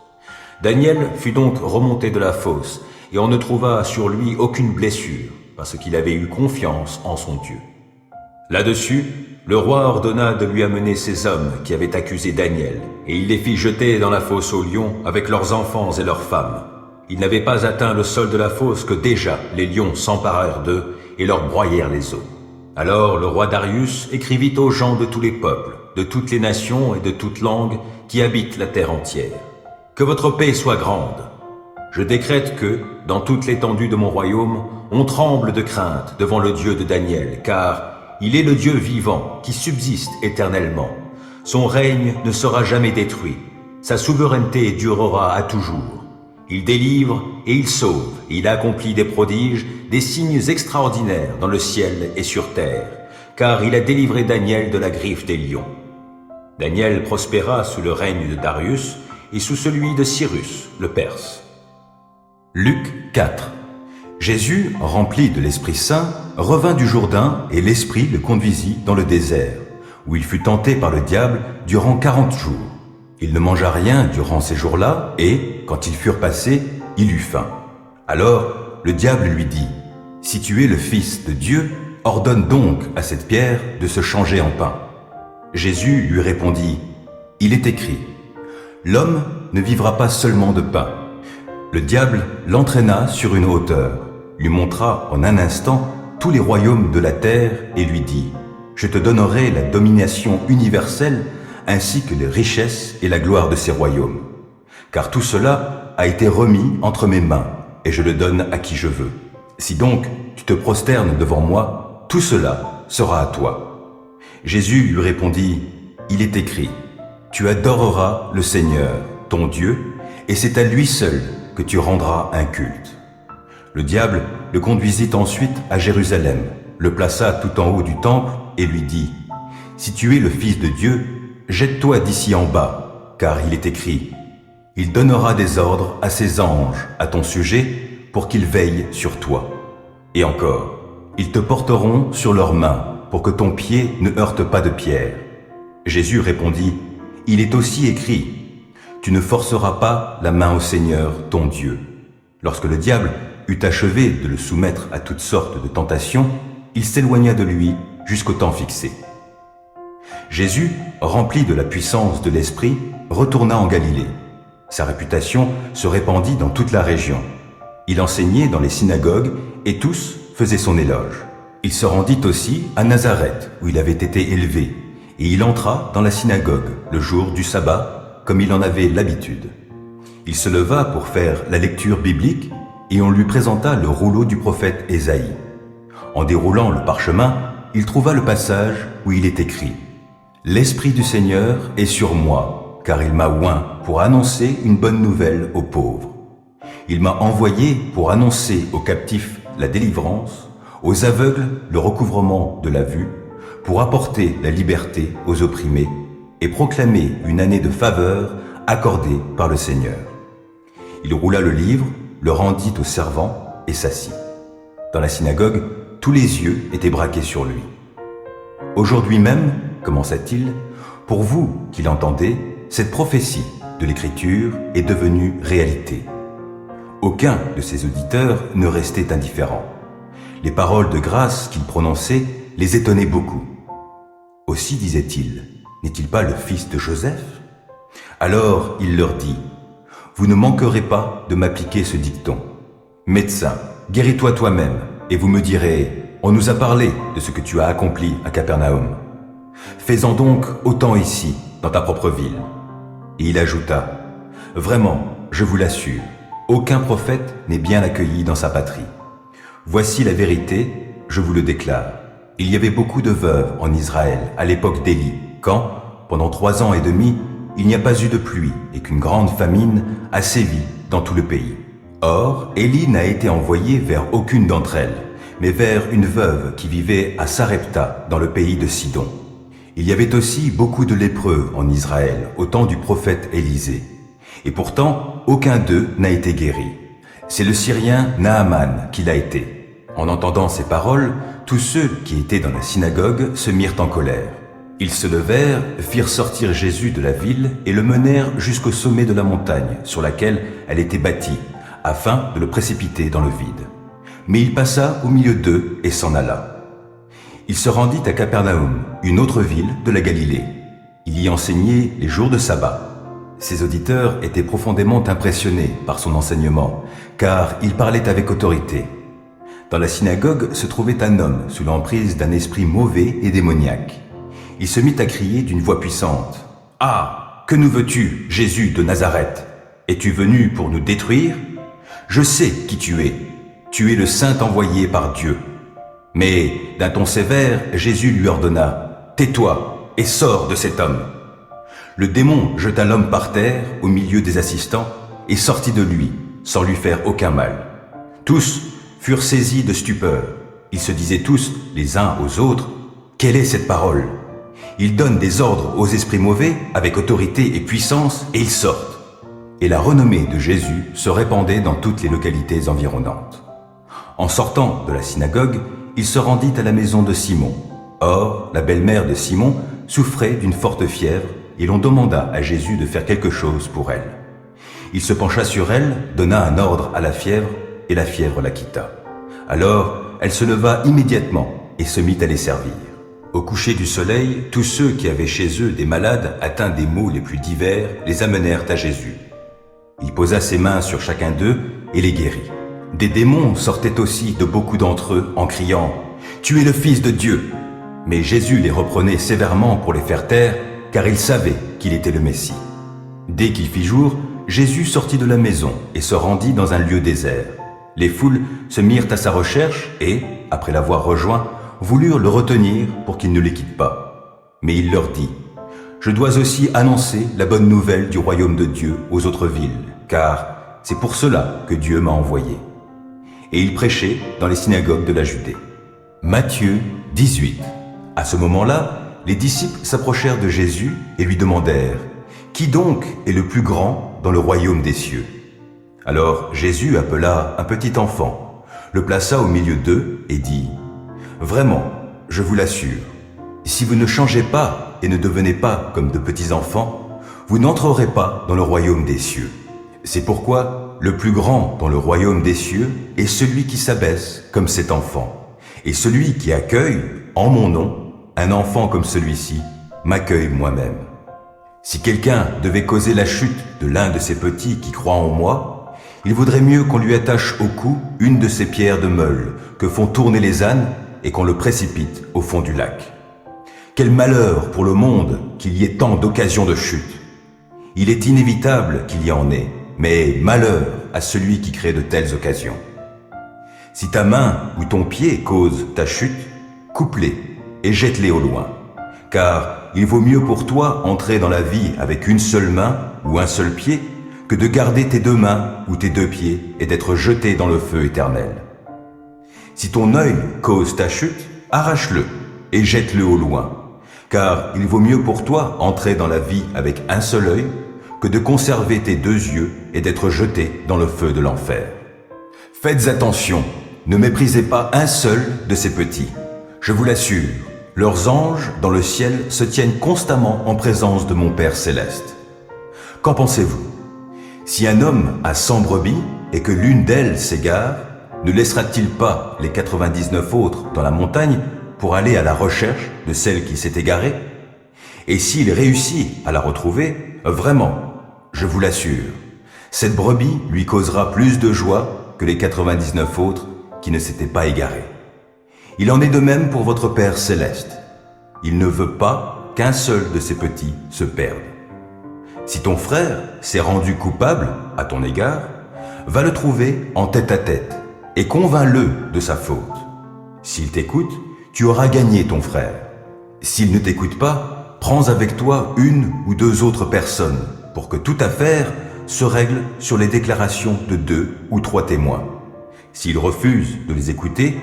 Daniel fut donc remonté de la fosse, et on ne trouva sur lui aucune blessure, parce qu'il avait eu confiance en son Dieu. Là-dessus, le roi ordonna de lui amener ces hommes qui avaient accusé Daniel, et il les fit jeter dans la fosse aux lions avec leurs enfants et leurs femmes. Ils n'avaient pas atteint le sol de la fosse que déjà les lions s'emparèrent d'eux et leur broyèrent les os. Alors le roi Darius écrivit aux gens de tous les peuples, de toutes les nations et de toutes langues qui habitent la terre entière. Que votre paix soit grande. Je décrète que, dans toute l'étendue de mon royaume, on tremble de crainte devant le Dieu de Daniel, car il est le Dieu vivant qui subsiste éternellement. Son règne ne sera jamais détruit. Sa souveraineté durera à toujours. Il délivre et il sauve. Et il accomplit des prodiges, des signes extraordinaires dans le ciel et sur terre, car il a délivré Daniel de la griffe des lions. Daniel prospéra sous le règne de Darius et sous celui de Cyrus, le Perse. Luc 4. Jésus, rempli de l'Esprit Saint, revint du Jourdain et l'Esprit le conduisit dans le désert, où il fut tenté par le diable durant 40 jours. Il ne mangea rien durant ces jours-là et, quand ils furent passés, il eut faim. Alors, le diable lui dit, « Si tu es le Fils de Dieu, ordonne donc à cette pierre de se changer en pain. » Jésus lui répondit, « Il est écrit, l'homme ne vivra pas seulement de pain. » Le diable l'entraîna sur une hauteur, lui montra en un instant tous les royaumes de la terre et lui dit, « Je te donnerai la domination universelle ainsi que les richesses et la gloire de ces royaumes. Car tout cela a été remis entre mes mains et je le donne à qui je veux. Si donc tu te prosternes devant moi, tout cela sera à toi. » Jésus lui répondit, « Il est écrit, tu adoreras le Seigneur, ton Dieu, et c'est à lui seul que tu rendras un culte. » Le diable le conduisit ensuite à Jérusalem, le plaça tout en haut du temple et lui dit, « Si tu es le Fils de Dieu, jette-toi d'ici en bas, car il est écrit, « Il donnera des ordres à ses anges à ton sujet pour qu'ils veillent sur toi. Et encore, ils te porteront sur leurs mains pour que ton pied ne heurte pas de pierre. » Jésus répondit, « Il est aussi écrit, « Tu ne forceras pas la main au Seigneur, ton Dieu. » Lorsque le diable eut achevé de le soumettre à toutes sortes de tentations, il s'éloigna de lui jusqu'au temps fixé. Jésus, rempli de la puissance de l'Esprit, retourna en Galilée. Sa réputation se répandit dans toute la région. Il enseignait dans les synagogues et tous faisaient son éloge. Il se rendit aussi à Nazareth, où il avait été élevé, et il entra dans la synagogue le jour du sabbat, comme il en avait l'habitude. Il se leva pour faire la lecture biblique, et on lui présenta le rouleau du prophète Ésaïe. En déroulant le parchemin, il trouva le passage où il est écrit « L'Esprit du Seigneur est sur moi, car il m'a oint pour annoncer une bonne nouvelle aux pauvres. Il m'a envoyé pour annoncer aux captifs la délivrance, aux aveugles le recouvrement de la vue, pour apporter la liberté aux opprimés et proclamer une année de faveur accordée par le Seigneur. » Il roula le livre, le rendit au servant et s'assit. Dans la synagogue, tous les yeux étaient braqués sur lui. « Aujourd'hui même, commença-t-il, pour vous qui l'entendez, cette prophétie de l'Écriture est devenue réalité. » Aucun de ses auditeurs ne restait indifférent. Les paroles de grâce qu'il prononçait les étonnaient beaucoup. Aussi disait-il, n'est-il pas le fils de Joseph? Alors il leur dit, vous ne manquerez pas de m'appliquer ce dicton. Médecin, guéris-toi toi-même, et vous me direz, on nous a parlé de ce que tu as accompli à Capernaum. Fais-en donc autant ici, dans ta propre ville. Et il ajouta, vraiment, je vous l'assure, aucun prophète n'est bien accueilli dans sa patrie. Voici la vérité, je vous le déclare. Il y avait beaucoup de veuves en Israël à l'époque d'Élie, quand, pendant 3 ans et demi, il n'y a pas eu de pluie et qu'une grande famine a sévi dans tout le pays. Or, Élie n'a été envoyé vers aucune d'entre elles, mais vers une veuve qui vivait à Sarepta dans le pays de Sidon. Il y avait aussi beaucoup de lépreux en Israël au temps du prophète Élisée. Et pourtant, aucun d'eux n'a été guéri. C'est le Syrien Naaman qui l'a été. En entendant ces paroles, tous ceux qui étaient dans la synagogue se mirent en colère. Ils se levèrent, firent sortir Jésus de la ville et le menèrent jusqu'au sommet de la montagne sur laquelle elle était bâtie, afin de le précipiter dans le vide. Mais il passa au milieu d'eux et s'en alla. Il se rendit à Capernaum, une autre ville de la Galilée. Il y enseignait les jours de sabbat. Ses auditeurs étaient profondément impressionnés par son enseignement, car il parlait avec autorité. Dans la synagogue se trouvait un homme sous l'emprise d'un esprit mauvais et démoniaque. Il se mit à crier d'une voix puissante. « Ah, que nous veux-tu, Jésus de Nazareth? Es-tu venu pour nous détruire? Je sais qui tu es. Tu es le Saint envoyé par Dieu. » Mais d'un ton sévère, Jésus lui ordonna « Tais-toi et sors de cet homme. » Le démon jeta l'homme par terre, au milieu des assistants, et sortit de lui, sans lui faire aucun mal. Tous furent saisis de stupeur. Ils se disaient tous, les uns aux autres, « Quelle est cette parole ?» Ils donnent des ordres aux esprits mauvais, avec autorité et puissance, et ils sortent. Et la renommée de Jésus se répandait dans toutes les localités environnantes. En sortant de la synagogue, il se rendit à la maison de Simon. Or, la belle-mère de Simon souffrait d'une forte fièvre, et l'on demanda à Jésus de faire quelque chose pour elle. Il se pencha sur elle, donna un ordre à la fièvre, et la fièvre la quitta. Alors, elle se leva immédiatement et se mit à les servir. Au coucher du soleil, tous ceux qui avaient chez eux des malades atteints des maux les plus divers les amenèrent à Jésus. Il posa ses mains sur chacun d'eux et les guérit. Des démons sortaient aussi de beaucoup d'entre eux en criant « Tu es le Fils de Dieu !» Mais Jésus les reprenait sévèrement pour les faire taire, car il savait qu'il était le Messie. Dès qu'il fit jour, Jésus sortit de la maison et se rendit dans un lieu désert. Les foules se mirent à sa recherche et, après l'avoir rejoint, voulurent le retenir pour qu'il ne les quitte pas. Mais il leur dit « Je dois aussi annoncer la bonne nouvelle du royaume de Dieu aux autres villes, car c'est pour cela que Dieu m'a envoyé. » Et il prêchait dans les synagogues de la Judée. Matthieu 18. À ce moment-là, les disciples s'approchèrent de Jésus et lui demandèrent « Qui donc est le plus grand dans le royaume des cieux ?» Alors Jésus appela un petit enfant, le plaça au milieu d'eux et dit « Vraiment, je vous l'assure, si vous ne changez pas et ne devenez pas comme de petits enfants, vous n'entrerez pas dans le royaume des cieux. C'est pourquoi le plus grand dans le royaume des cieux est celui qui s'abaisse comme cet enfant, et celui qui accueille, en mon nom, un enfant comme celui-ci m'accueille moi-même. Si quelqu'un devait causer la chute de l'un de ces petits qui croient en moi, il vaudrait mieux qu'on lui attache au cou une de ces pierres de meule que font tourner les ânes et qu'on le précipite au fond du lac. Quel malheur pour le monde qu'il y ait tant d'occasions de chute. Il est inévitable qu'il y en ait, mais malheur à celui qui crée de telles occasions. Si ta main ou ton pied cause ta chute, coupe-les et jette-les au loin. Car il vaut mieux pour toi entrer dans la vie avec une seule main ou un seul pied que de garder tes deux mains ou tes deux pieds et d'être jeté dans le feu éternel. Si ton œil cause ta chute, arrache-le et jette-le au loin. Car il vaut mieux pour toi entrer dans la vie avec un seul œil que de conserver tes deux yeux et d'être jeté dans le feu de l'enfer. Faites attention, ne méprisez pas un seul de ces petits. Je vous l'assure, leurs anges dans le ciel se tiennent constamment en présence de mon Père céleste. Qu'en pensez-vous? Si un homme a 100 brebis et que l'une d'elles s'égare, ne laissera-t-il pas les 99 autres dans la montagne pour aller à la recherche de celle qui s'est égarée? Et s'il réussit à la retrouver, vraiment, je vous l'assure, cette brebis lui causera plus de joie que les 99 autres qui ne s'étaient pas égarés. Il en est de même pour votre Père céleste. Il ne veut pas qu'un seul de ses petits se perde. Si ton frère s'est rendu coupable à ton égard, va le trouver en tête-à-tête et convainc-le de sa faute. S'il t'écoute, tu auras gagné ton frère. S'il ne t'écoute pas, prends avec toi une ou deux autres personnes pour que toute affaire se règle sur les déclarations de 2 ou 3 témoins. S'il refuse de les écouter,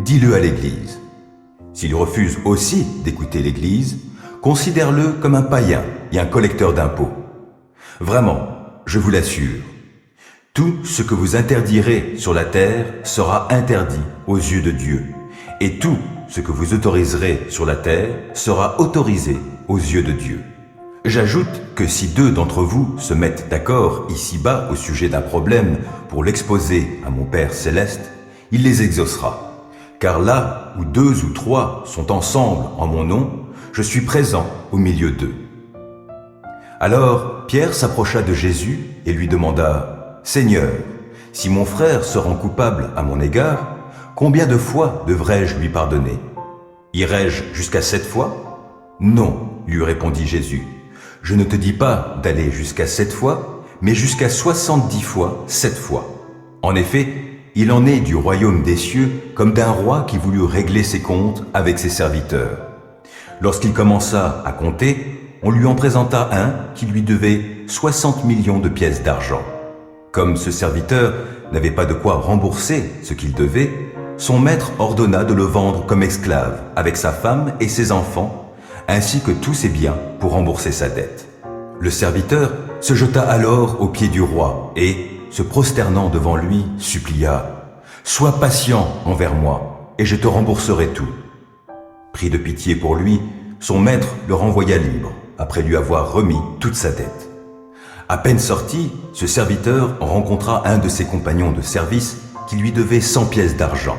dis-le à l'Église. S'il refuse aussi d'écouter l'Église, considère-le comme un païen et un collecteur d'impôts. Vraiment, je vous l'assure, tout ce que vous interdirez sur la terre sera interdit aux yeux de Dieu, et tout ce que vous autoriserez sur la terre sera autorisé aux yeux de Dieu. J'ajoute que si 2 d'entre vous se mettent d'accord ici-bas au sujet d'un problème pour l'exposer à mon Père céleste, il les exaucera. Car là où 2 ou 3 sont ensemble en mon nom, je suis présent au milieu d'eux. Alors Pierre s'approcha de Jésus et lui demanda « Seigneur, si mon frère se rend coupable à mon égard, combien de fois devrais-je lui pardonner? Irai-je jusqu'à 7 fois? Non, lui répondit Jésus. Je ne te dis pas d'aller jusqu'à 7 fois, mais jusqu'à 70 fois 7 fois. En effet, il en est du royaume des cieux comme d'un roi qui voulut régler ses comptes avec ses serviteurs. Lorsqu'il commença à compter, on lui en présenta un qui lui devait 60 millions de pièces d'argent. Comme ce serviteur n'avait pas de quoi rembourser ce qu'il devait, son maître ordonna de le vendre comme esclave avec sa femme et ses enfants, ainsi que tous ses biens pour rembourser sa dette. Le serviteur se jeta alors aux pieds du roi et, se prosternant devant lui, supplia « Sois patient envers moi, et je te rembourserai tout. » Pris de pitié pour lui, son maître le renvoya libre, après lui avoir remis toute sa dette. À peine sorti, ce serviteur rencontra un de ses compagnons de service qui lui devait 100 pièces d'argent.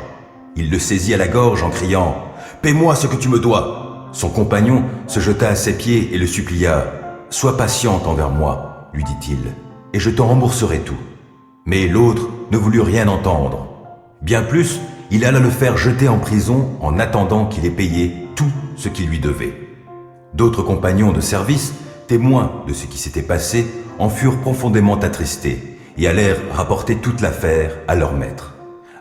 Il le saisit à la gorge en criant « Paie-moi ce que tu me dois !» Son compagnon se jeta à ses pieds et le supplia « Sois patiente envers moi, lui dit-il, et je t'en rembourserai tout. » Mais l'autre ne voulut rien entendre. Bien plus, il alla le faire jeter en prison en attendant qu'il ait payé tout ce qu'il lui devait. D'autres compagnons de service, témoins de ce qui s'était passé, en furent profondément attristés et allèrent rapporter toute l'affaire à leur maître.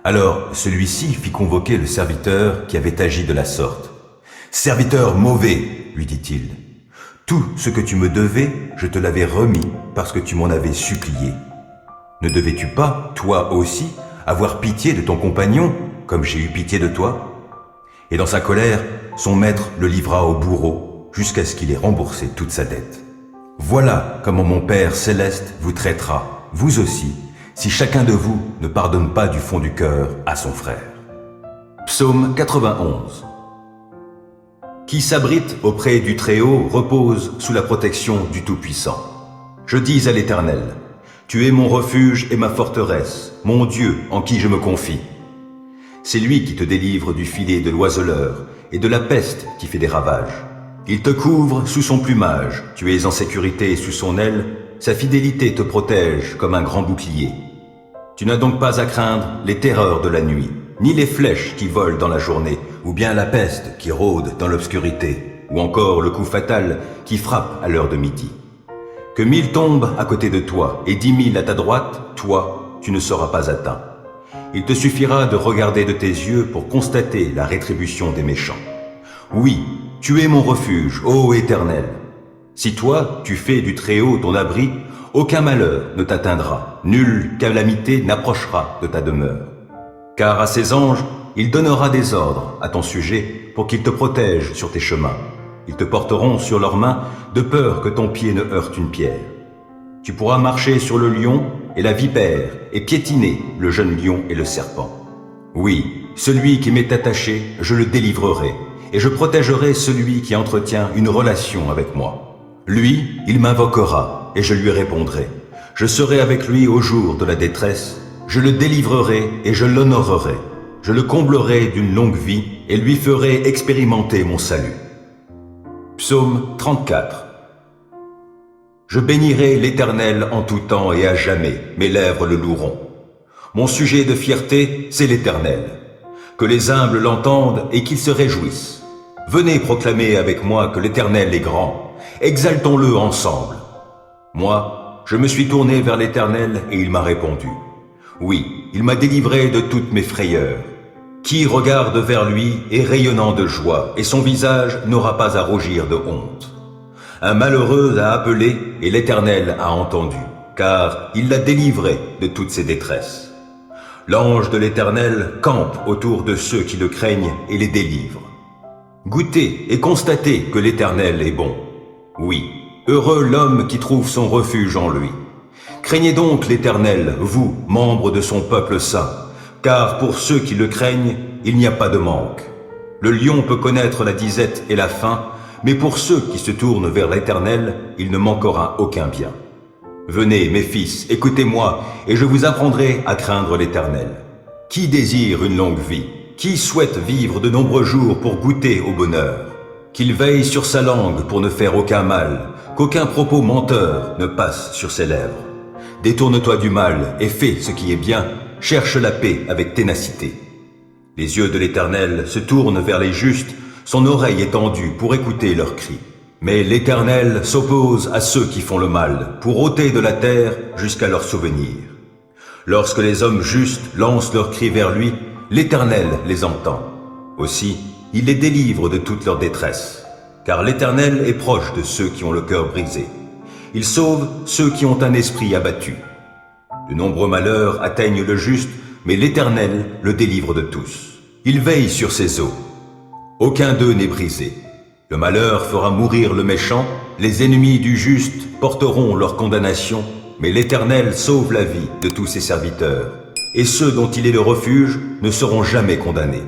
Alors celui-ci fit convoquer le serviteur qui avait agi de la sorte. « Serviteur mauvais, lui dit-il, tout ce que tu me devais, je te l'avais remis parce que tu m'en avais supplié. Ne devais-tu pas, toi aussi, avoir pitié de ton compagnon, comme j'ai eu pitié de toi ?» Et dans sa colère, son maître le livra au bourreau jusqu'à ce qu'il ait remboursé toute sa dette. Voilà comment mon Père céleste vous traitera, vous aussi, si chacun de vous ne pardonne pas du fond du cœur à son frère. Psaume 91. Qui s'abrite auprès du Très-Haut repose sous la protection du Tout-Puissant. Je dis à l'Éternel, tu es mon refuge et ma forteresse, mon Dieu en qui je me confie. C'est lui qui te délivre du filet de l'oiseleur et de la peste qui fait des ravages. Il te couvre sous son plumage, tu es en sécurité sous son aile, sa fidélité te protège comme un grand bouclier. Tu n'as donc pas à craindre les terreurs de la nuit, ni les flèches qui volent dans la journée, ou bien la peste qui rôde dans l'obscurité, ou encore le coup fatal qui frappe à l'heure de midi. Que 1000 tombent à côté de toi et 10 000 à ta droite, toi, tu ne seras pas atteint. Il te suffira de regarder de tes yeux pour constater la rétribution des méchants. Oui, tu es mon refuge, ô Éternel. Si toi, tu fais du Très-Haut ton abri, aucun malheur ne t'atteindra, nulle calamité n'approchera de ta demeure. Car à ses anges, il donnera des ordres à ton sujet pour qu'ils te protègent sur tes chemins. Ils te porteront sur leurs mains de peur que ton pied ne heurte une pierre. Tu pourras marcher sur le lion et la vipère et piétiner le jeune lion et le serpent. Oui, celui qui m'est attaché, je le délivrerai et je protégerai celui qui entretient une relation avec moi. Lui, il m'invoquera et je lui répondrai. Je serai avec lui au jour de la détresse. Je le délivrerai et je l'honorerai. Je le comblerai d'une longue vie et lui ferai expérimenter mon salut. Psaume 34. Je bénirai l'Éternel en tout temps et à jamais, mes lèvres le loueront. Mon sujet de fierté, c'est l'Éternel. Que les humbles l'entendent et qu'ils se réjouissent. Venez proclamer avec moi que l'Éternel est grand. Exaltons-le ensemble. Moi, je me suis tourné vers l'Éternel et il m'a répondu. Oui, il m'a délivré de toutes mes frayeurs. Qui regarde vers lui est rayonnant de joie, et son visage n'aura pas à rougir de honte. Un malheureux a appelé, et l'Éternel a entendu, car il l'a délivré de toutes ses détresses. L'ange de l'Éternel campe autour de ceux qui le craignent et les délivre. Goûtez et constatez que l'Éternel est bon. Oui, heureux l'homme qui trouve son refuge en lui. Craignez donc l'Éternel, vous, membres de son peuple saint, car pour ceux qui le craignent, il n'y a pas de manque. Le lion peut connaître la disette et la faim, mais pour ceux qui se tournent vers l'Éternel, il ne manquera aucun bien. Venez, mes fils, écoutez-moi, et je vous apprendrai à craindre l'Éternel. Qui désire une longue vie? Qui souhaite vivre de nombreux jours pour goûter au bonheur? Qu'il veille sur sa langue pour ne faire aucun mal, qu'aucun propos menteur ne passe sur ses lèvres. Détourne-toi du mal et fais ce qui est bien, cherche la paix avec ténacité. Les yeux de l'Éternel se tournent vers les justes, son oreille est tendue pour écouter leurs cris. Mais l'Éternel s'oppose à ceux qui font le mal, pour ôter de la terre jusqu'à leur souvenir. Lorsque les hommes justes lancent leurs cris vers lui, l'Éternel les entend. Aussi, il les délivre de toute leur détresse, car l'Éternel est proche de ceux qui ont le cœur brisé. Il sauve ceux qui ont un esprit abattu. De nombreux malheurs atteignent le juste, mais l'Éternel le délivre de tous. Il veille sur ses eaux. Aucun d'eux n'est brisé. Le malheur fera mourir le méchant, les ennemis du juste porteront leur condamnation, mais l'Éternel sauve la vie de tous ses serviteurs, et ceux dont il est le refuge ne seront jamais condamnés.